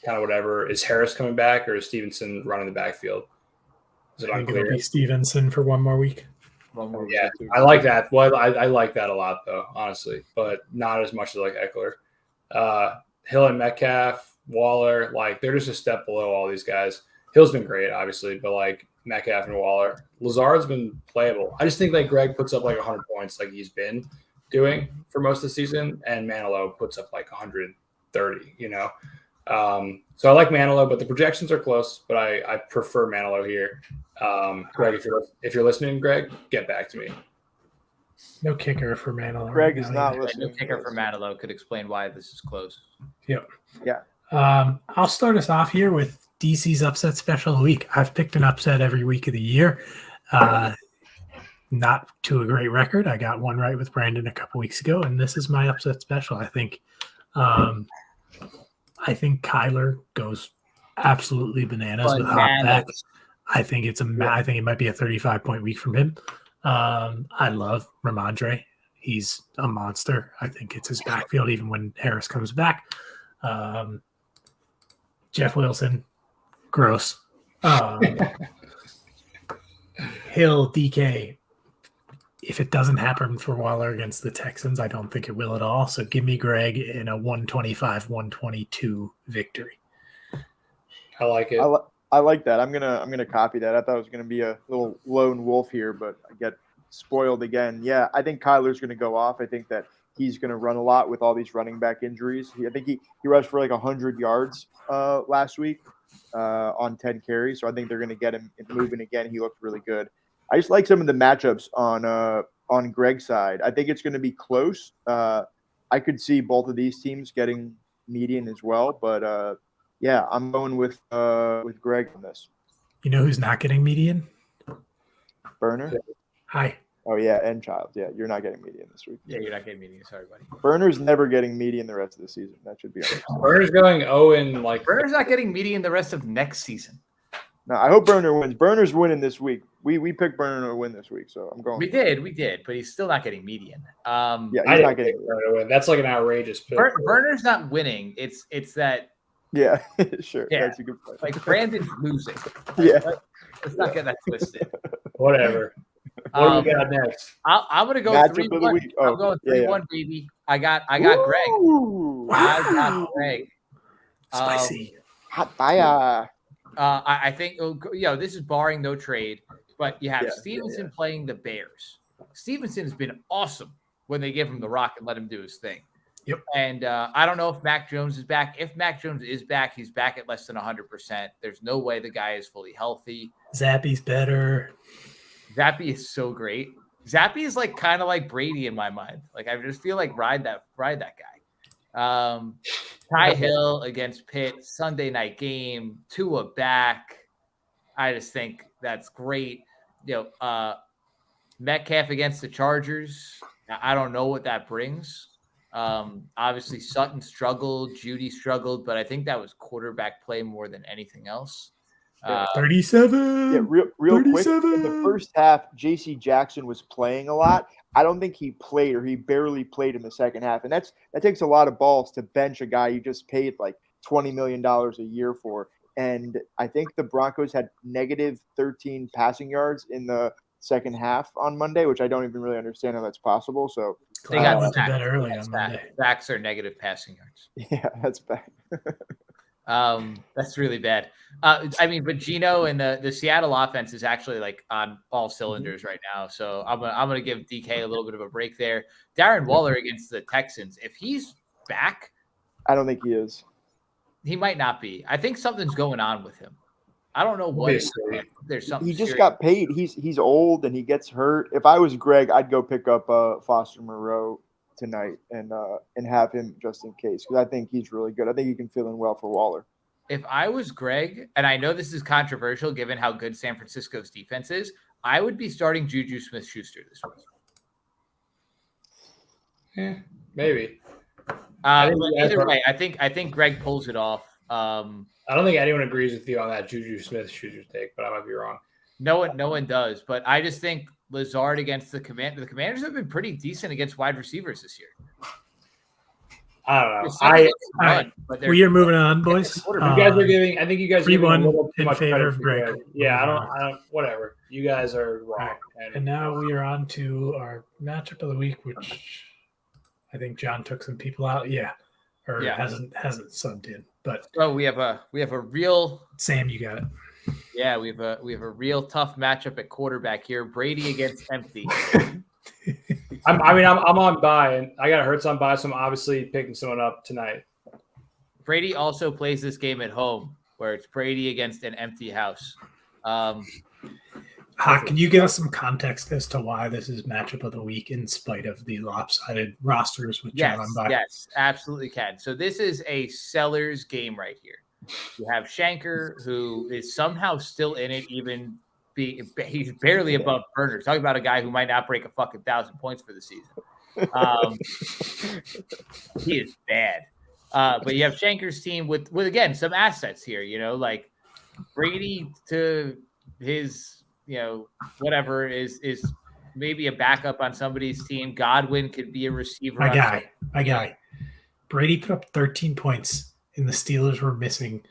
kind of whatever. Is Harris coming back or is Stevenson running the backfield? Is it unclear? It'll be Stevenson for one more week. Yeah, I like that. Well, I like that a lot though, honestly, but not as much as like Eckler. Hill and Metcalf, Waller, like they're just a step below all these guys. Hill's been great, obviously, but like Metcalf and Waller, Lazard's been playable. I just think like Greg puts up like 100 points, like he's been doing for most of the season, and Manilow puts up like 130. You know, so I like Manilow, but the projections are close. But I prefer Manilow here. Greg, if you're listening, Greg, get back to me. No kicker for Manilow. Greg right is now not either. listening. No kicker for Manilow could explain why this is close. Yep. Yeah. I'll start us off here with DC's upset special of the week. I've picked an upset every week of the year. Not to a great record. I got one right with Brandon a couple weeks ago, and this is my upset special. I think Kyler goes absolutely bananas with hop back. I think it might be a 35-point week from him. I love Ramondre. He's a monster. I think it's his backfield even when Harris comes back. Jeff Wilson, gross. Hill, DK. If it doesn't happen for Waller against the Texans, I don't think it will at all. So give me Greg in a 125-122 victory. I like it. I like that. I'm gonna copy that. I thought it was gonna be a little lone wolf here, but I get spoiled again. Yeah, I think Kyler's gonna go off. I think that he's gonna run a lot with all these running back injuries. I think he rushed for like 100 yards last week on 10 carries. So I think they're gonna get him moving again. He looked really good. I just like some of the matchups on Greg's side. I think it's gonna be close. I could see both of these teams getting median as well, but yeah, I'm going with Greg on this. You know who's not getting median? Burner? Hi. Oh, yeah, and Child. Yeah, you're not getting median this week. Yeah, you're not getting median. Sorry, buddy. Burner's never getting median the rest of the season. That should be understood. Burner's going 0 and like. Burner's not getting median the rest of next season. No, I hope Burner wins. Burner's winning this week. We picked Burner to win this week, so I'm going. We did, but he's still not getting median. Yeah, he's not getting Burner to win. That's like an outrageous pick. Burner's not winning. It's that. Yeah, sure. Yeah. That's a good point. Like Brandon's losing. Yeah. Let's not get that twisted. Whatever. What do we got next? I'm gonna go Matchup of the 3-1. week. I'm going 3-1, baby. I got Greg. Ooh. I got Greg. Spicy. Hot fire. I think this is barring no trade, but you have Stevenson playing the Bears. Stevenson has been awesome when they give him the rock and let him do his thing. Yep. And I don't know if Mac Jones is back. If Mac Jones is back, he's back at less than 100%. There's no way the guy is fully healthy. Zappy's better. Zappy is so great. Zappy is like kind of like Brady in my mind. Like I just feel like ride that guy. Ty Hill against Pitt, Sunday night game, Tua back. I just think that's great. Metcalf against the Chargers. I don't know what that brings. Obviously Sutton struggled, Judy struggled, but I think that was quarterback play more than anything else. 37. Yeah, real 37. quick. In the first half, J.C. Jackson was playing a lot. I don't think he played, or he barely played in the second half, and that takes a lot of balls to bench a guy you just paid like $20 million a year for. And I think the Broncos had negative 13 passing yards in the second half on Monday, which I don't even really understand how that's possible. So They got went to sacks. bed early on Monday. Sacks are negative passing yards. yeah, that's bad. That's really bad. But Gino and the Seattle offense is actually like on all cylinders right now. So I'm gonna give DK a little bit of a break there. Darren Waller against the Texans. If he's back, I don't think he is. He might not be. I think something's going on with him. I don't know what. There's something. He just got paid. He's old and he gets hurt. If I was Greg, I'd go pick up Foster Moreau tonight and have him just in case, because I think he's really good. I think he can fill in well for Waller. If I was Greg, and I know this is controversial given how good San Francisco's defense is, I would be starting Juju Smith-Schuster this week. Yeah, maybe. Either way, I think Greg pulls it off. I don't think anyone agrees with you on that Juju Smith-Schuster take, but I might be wrong. No one does. But I just think Lazard against the Commanders. The Commanders have been pretty decent against wide receivers this year. I don't know. We are moving on, boys. You guys are giving. I think you guys are giving a little too in much favor credit of for Greg. Greg. Yeah, I don't. Whatever. You guys are wrong. And now we are on to our matchup of the week, which I think John took some people out. Hasn't subbed in. But we have a real Sam. You got it. Yeah, we have a real tough matchup at quarterback here. Brady against Empty. I'm on bye, and I got Hurts on bye, so I'm obviously picking someone up tonight. Brady also plays this game at home, where it's Brady against an empty house. Hawk, can you give us some context as to why this is matchup of the week in spite of the lopsided rosters with John on by? Yes, absolutely can. So this is a seller's game right here. You have Shanker, who is somehow still in it, he's barely above Burner. Talking about a guy who might not break a fucking 1,000 points for the season. He is bad. But you have Shanker's team with again some assets here, like Brady to his, whatever is maybe a backup on somebody's team. Godwin could be a receiver. My guy. Brady put up 13 points, and the Steelers were missing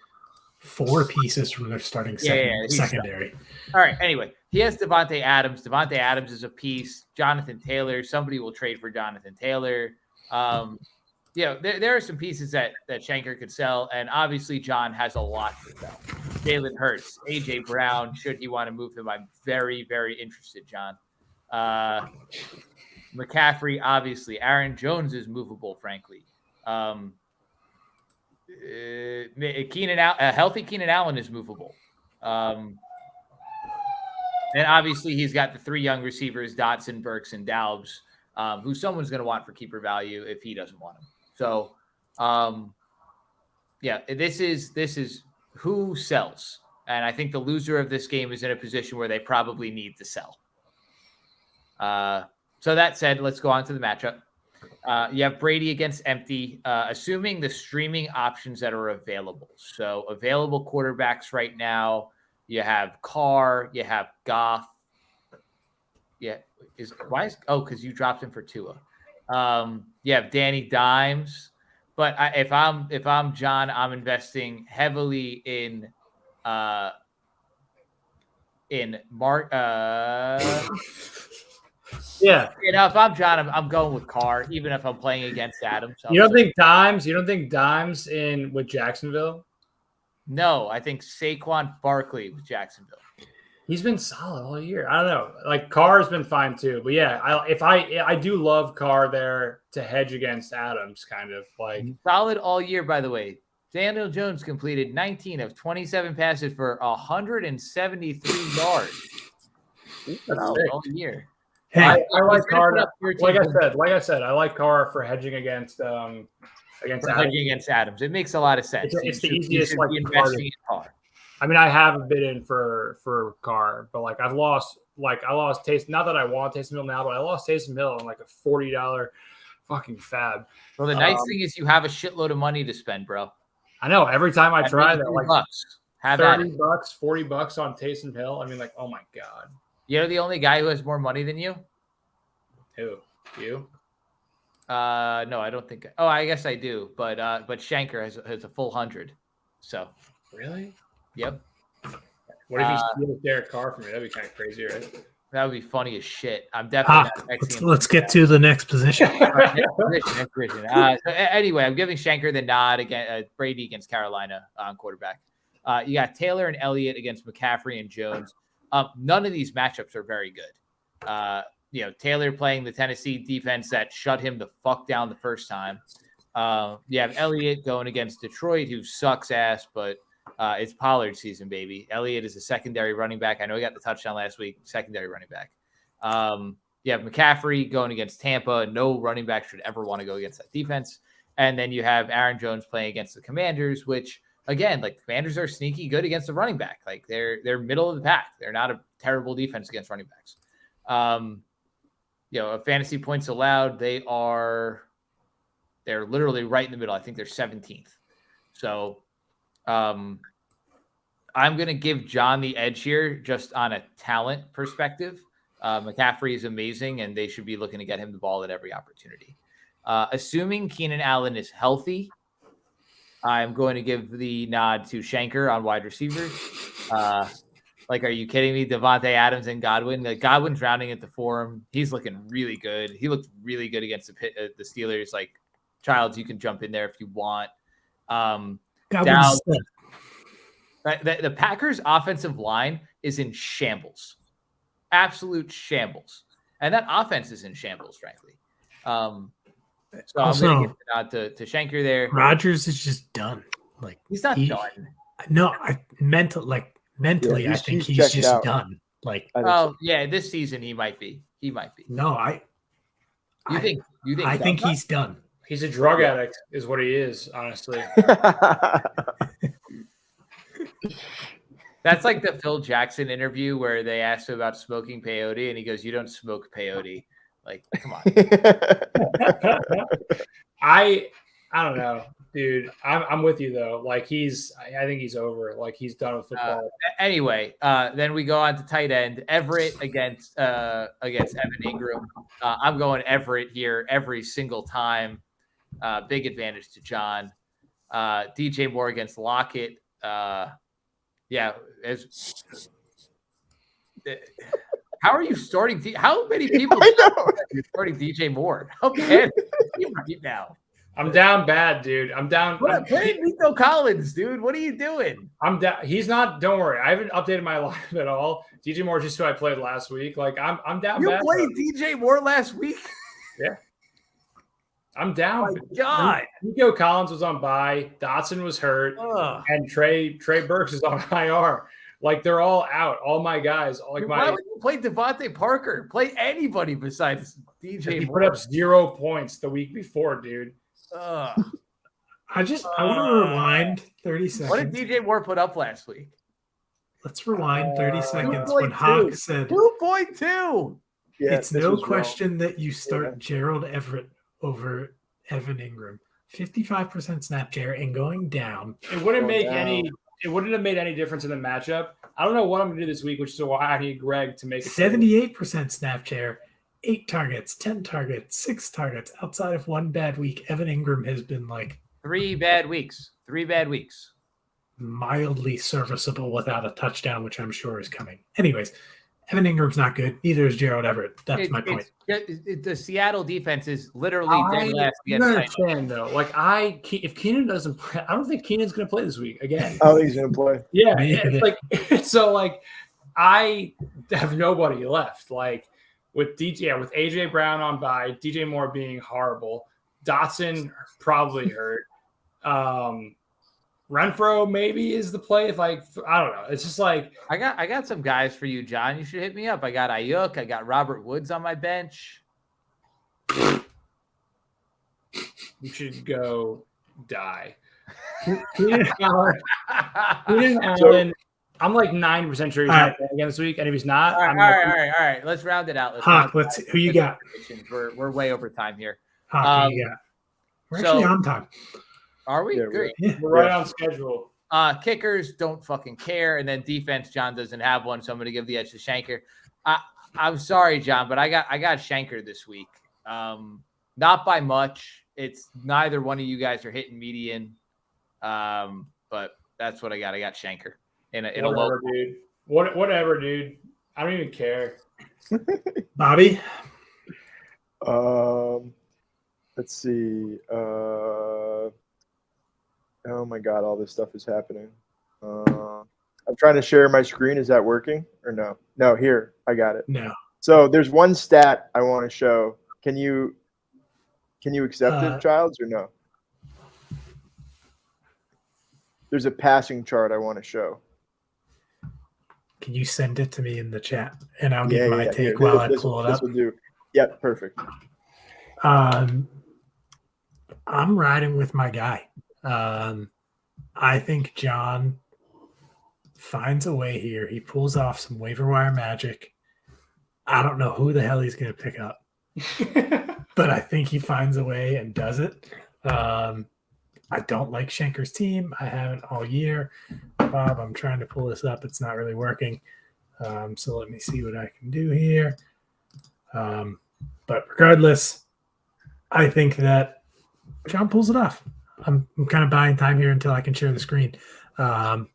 4 pieces from their starting secondary. All right. Anyway, he has Devontae Adams. Devontae Adams is a piece. Jonathan Taylor. Somebody will trade for Jonathan Taylor. There are some pieces that Shanker could sell, and obviously John has a lot to sell. Jalen Hurts, AJ Brown, should he want to move him, I'm very, very interested, John. McCaffrey, obviously. Aaron Jones is movable, frankly. A healthy Keenan Allen is movable. And obviously he's got the 3 young receivers, Dotson, Burks, and Dalbs, who someone's going to want for keeper value if he doesn't want him. So, this is who sells. And I think the loser of this game is in a position where they probably need to sell. So that said, let's go on to the matchup. You have Brady against empty, assuming the streaming options that are available. So available quarterbacks right now, you have Carr, you have Goff. Yeah, because you dropped him for Tua. You have Danny Dimes, but if I'm John, I'm investing heavily in Mark. Yeah. If I'm John, I'm going with Carr, even if I'm playing against Adams. You don't think Dimes in with Jacksonville? No, I think Saquon Barkley with Jacksonville. He's been solid all year. I don't know. Like Carr's been fine too, but yeah, I do love Carr there to hedge against Adams, kind of like solid all year. By the way, Daniel Jones completed 19 of 27 passes for 173 yards. That's all year. Hey, I like Carr. Like I said, I like Carr for hedging against Adams. It makes a lot of sense. It's the easiest like investing in Carr. I mean, I have a bid in for Carr, but like I lost Taysom. Not that I want Taysom Hill now, but I lost Taysom Hill on like a $40 fucking fab. Well, the nice thing is you have a shitload of money to spend, bro. I know. Every time I try that, like have $30, $40 on Taysom Hill. I mean, like, oh my god. You're the only guy who has more money than you. Who? You? No, I don't think. Oh, I guess I do, but Shanker has a full 100. So really? Yep. What if he steals Derek Carr from me? That'd be kind of crazy, right? That would be funny as shit. I'm definitely not let's get to the next position. Next position. So anyway, I'm giving Shanker the nod against Brady against Carolina on quarterback. You got Taylor and Elliott against McCaffrey and Jones. None of these matchups are very good. Taylor playing the Tennessee defense that shut him the fuck down the first time. You have Elliott going against Detroit, who sucks ass, but it's Pollard season, baby. Elliott is a secondary running back. I know he got the touchdown last week, secondary running back. You have McCaffrey going against Tampa. No running back should ever want to go against that defense. And then you have Aaron Jones playing against the Commanders, which, again, like Commanders are sneaky good against the running back. Like they're middle of the pack. They're not a terrible defense against running backs. Fantasy points allowed, they're literally right in the middle. I think they're 17th. So I'm going to give John the edge here just on a talent perspective. McCaffrey is amazing, and they should be looking to get him the ball at every opportunity. Assuming Keenan Allen is healthy, I'm going to give the nod to Shanker on wide receivers. Are you kidding me? Devontae Adams and Godwin. Like Godwin's rounding at the forum. He's looking really good. He looked really good against the Steelers. Like, Childs, you can jump in there if you want. The Packers' offensive line is in shambles. Absolute shambles. And that offense is in shambles, frankly. So also, I'm going to give the nod to Shanker there. Rodgers is just done. Like he's not done. No, mentally, I think he's just done. Like, this season he might be. He might be. no, You think? I think he's done. He's a drug addict, is what he is, honestly. That's like the Phil Jackson interview where they asked him about smoking peyote, and he goes, "You don't smoke peyote." Like, come on. I don't know, dude. I'm with you though. Like I think he's over. Like he's done with football. Anyway, then we go on to tight end Everett against Evan Ingram. I'm going Everett here every single time. Big advantage to John. DJ Moore against Lockett. How are you starting? How many people are starting DJ Moore? How bad is he right now? I'm down bad, dude. I'm down. Play Nico Collins, dude. What are you doing? I'm down. He's not. Don't worry. I haven't updated my lineup at all. DJ Moore just who I played last week. Like I'm down. You bad, played DJ Moore last week? Yeah. I'm down. Oh my God. Nico Collins was on bye. Dotson was hurt, and Trey Burks is on IR. Like they're all out. All my guys. Why would you play Devontae Parker? Play anybody besides DJ. He Moore. put up 0 points the week before, dude. I want to rewind 30 seconds. What did DJ Moore put up last week? Let's rewind 30 seconds when Hawk said 2.2. Yeah, it's no question that you start Gerald Everett over Evan Ingram. 55% snap share and going down. It wouldn't have made any difference in the matchup. I don't know what I'm going to do this week, which is why I need Greg to make it. 78% snap share, 8 targets, 10 targets, 6 targets. Outside of one bad week, Evan Ingram has been like 3 bad weeks. Mildly serviceable without a touchdown, which I'm sure is coming. Anyways, Evan Ingram's not good. Neither is Gerald Everett. That's my point. The Seattle defense is literally dead last against though. Like if Keenan doesn't play, I don't think Keenan's going to play this week again. Oh, he's going to play. Yeah, I have nobody left. Like with AJ Brown on bye, DJ Moore being horrible, Dotson probably hurt. Renfro maybe is the play if I don't know. It's just like I got some guys for you, John. You should hit me up. I got Ayuk. I got Robert Woods on my bench. You should go die. Keenan Allen, I'm like 9% sure he's not playing again this week, and if he's not, all right. Let's round it out. Who you got? We're way over time here. Who you got? We're actually on time. Are we? Yeah, great. We're right on schedule. Kickers don't fucking care, and then defense. John doesn't have one, so I'm going to give the edge to Shanker. I'm sorry, John, but I got Shanker this week. Not by much. It's neither one of you guys are hitting median, but that's what I got. I got Shanker in a low. Dude. Whatever, dude. I don't even care. Bobby. Let's see. Oh my God, all this stuff is happening. I'm trying to share my screen. Is that working or no? No, here, I got it. No. So there's one stat I want to show. Can you accept it, Childs, or no? There's a passing chart I want to show. Can you send it to me in the chat? And I'll give my take while I pull it up. This will do. Yep, perfect. I'm riding with my guy. I think John finds a way here. He pulls off some waiver wire magic. I don't know who the hell he's going to pick up, but I think he finds a way and does it. I don't like Shanker's team. I haven't all year. Bob, I'm trying to pull this up. It's not really working. So let me see what I can do here. But regardless, I think that John pulls it off. I'm kind of buying time here until I can share the screen. But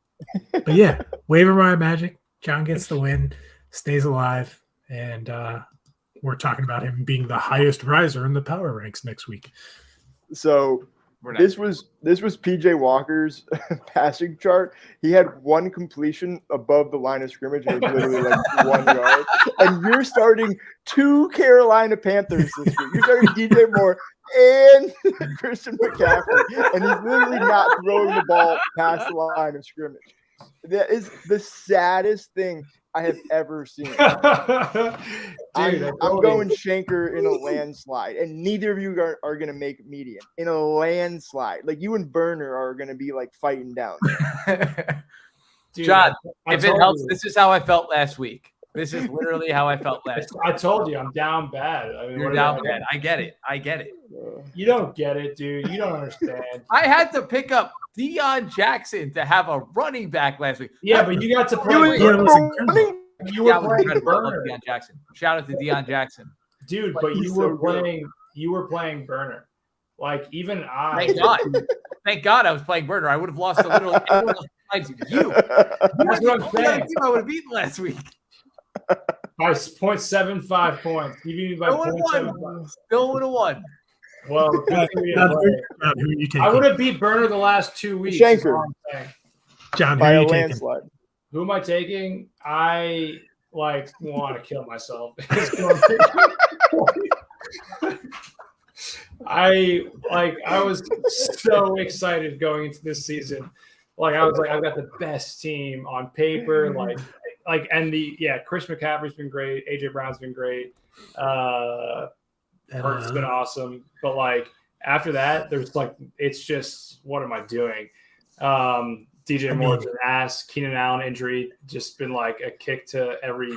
yeah, waiver wire magic. John gets the win, stays alive, and we're talking about him being the highest riser in the power ranks next week. So this was PJ Walker's passing chart. He had one completion above the line of scrimmage, and it was literally like 1 yard. And you're starting 2 Carolina Panthers this week. You're starting DJ Moore and Christian McCaffrey, and he's literally not throwing the ball past the line of scrimmage. That is the saddest thing I have ever seen. Dude, I'm going Shanker in a landslide, and neither of you are going to make median in a landslide. Like you and Burner are going to be like fighting down. Dude, John, I if it told helps, you. this is how I felt last week. This is literally how I felt last week. I told you I'm down bad. I mean, You're down bad. I get it. You don't get it, dude. You don't understand. I had to pick up Deion Jackson to have a running back last week. Yeah, but you got to play. You were playing Burner. Deion Jackson. Shout out to Deion Jackson, dude. But you were playing. You were playing Burner. Like even I. Thank God I was playing Burner. I would have lost to literally everyone else besides you. That's what I'm saying. I would have beaten last week. By 0.75 points. You beat me by 0.75. Still would have won. Well, who are you taking? I would have beat Burner the last 2 weeks. Shanker. John, who By are a you taking? landslide. Who am I taking? I want to kill myself. I was so excited going into this season. I was like, I've got the best team on paper. Chris McCaffrey's been great. AJ Brown's been great. Hurts has been awesome. But after that, there's it's just, what am I doing? DJ Moore's an ass. Keenan Allen injury just been a kick to every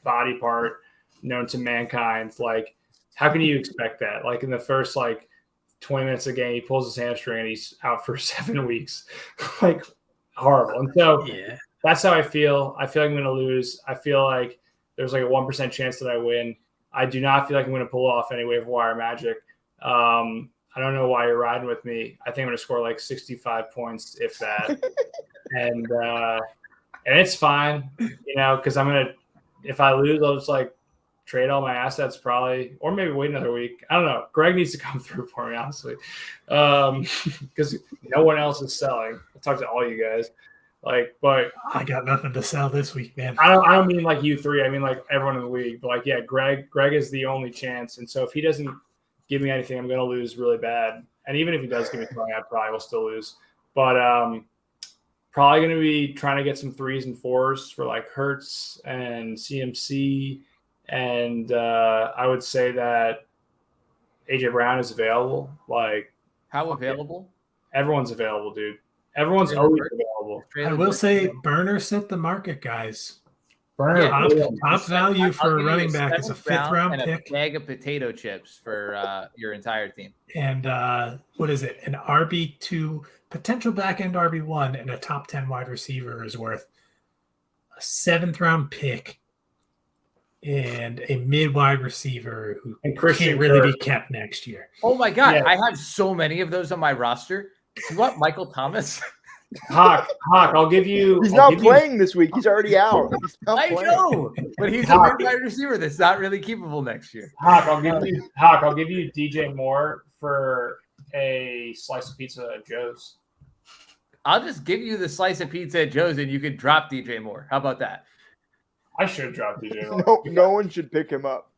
body part known to mankind. How can you expect that? In the first 20 minutes of the game, he pulls his hamstring and he's out for 7 weeks. Horrible. And so that's how I feel. I feel like I'm going to lose. I feel like there's a 1% chance that I win. I do not feel like I'm going to pull off any waiver wire magic. I don't know why you're riding with me. I think I'm going to score 65 points, if that. and it's fine, because I'm going to, if I lose, I'll just trade all my assets probably, or maybe wait another week. I don't know. Greg needs to come through for me, honestly, because no one else is selling. I talked to all you guys. But I got nothing to sell this week, man. I don't mean you three. I mean everyone in the league. But Greg is the only chance. And so if he doesn't give me anything, I'm going to lose really bad. And even if he does give me something, I probably will still lose. But probably going to be trying to get some 3s and 4s for Hurts and CMC. And I would say that AJ Brown is available. How available? Everyone's available, dude. Everyone's always available. I will say Burner set the market, guys. Burner top value for a running back is a 5th round and pick. A bag of potato chips for your entire team. And what is it? An RB2, potential back end RB1, and a top 10 wide receiver is worth a 7th round pick and a mid wide receiver who can't really be kept next year. Oh my God. Yeah. I have so many of those on my roster. You want Michael Thomas? Hawk, I'll give you. He's not playing this week. He's already out. I know, but he's a wide receiver that's not really keepable next year. Hawk, I'll give you DJ Moore for a slice of pizza at Joe's. I'll just give you the slice of pizza at Joe's, and you can drop DJ Moore. How about that? I should drop DJ Moore. No one should pick him up.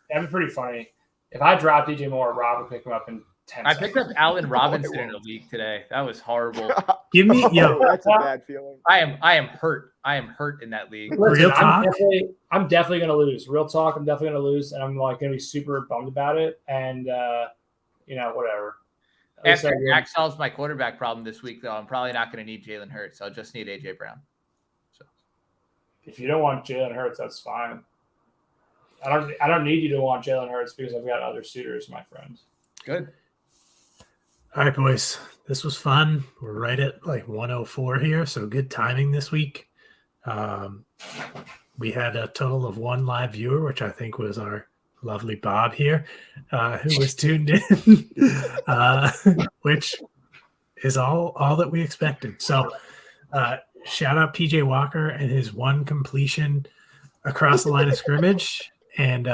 That'd be pretty funny. If I drop DJ Moore, Rob would pick him up in 10 I picked up Allen Robinson in a league today. That was horrible. Give me, that's a bad feeling. I am hurt. I am hurt in that league. Listen, I'm definitely going to lose. Real talk, I'm definitely going to lose, and I'm going to be super bummed about it. And whatever. After Jack solves my quarterback problem this week, though, I'm probably not going to need Jalen Hurts. I'll just need AJ Brown. So, if you don't want Jalen Hurts, that's fine. I don't need you to want Jalen Hurts because I've got other suitors, my friend. Good. All right, boys. This was fun. We're right at 104 here, so good timing this week. We had a total of 1 live viewer, which I think was our lovely Bob here, who was tuned in, which is all that we expected. So shout out PJ Walker and his 1 completion across the line of scrimmage, and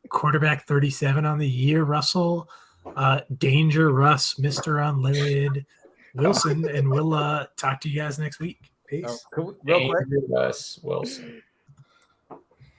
quarterback 37 on the year, Russell. Danger Russ, Mr. Unlimited, Wilson, and we'll talk to you guys next week. Peace. Real quick. Russ Wilson.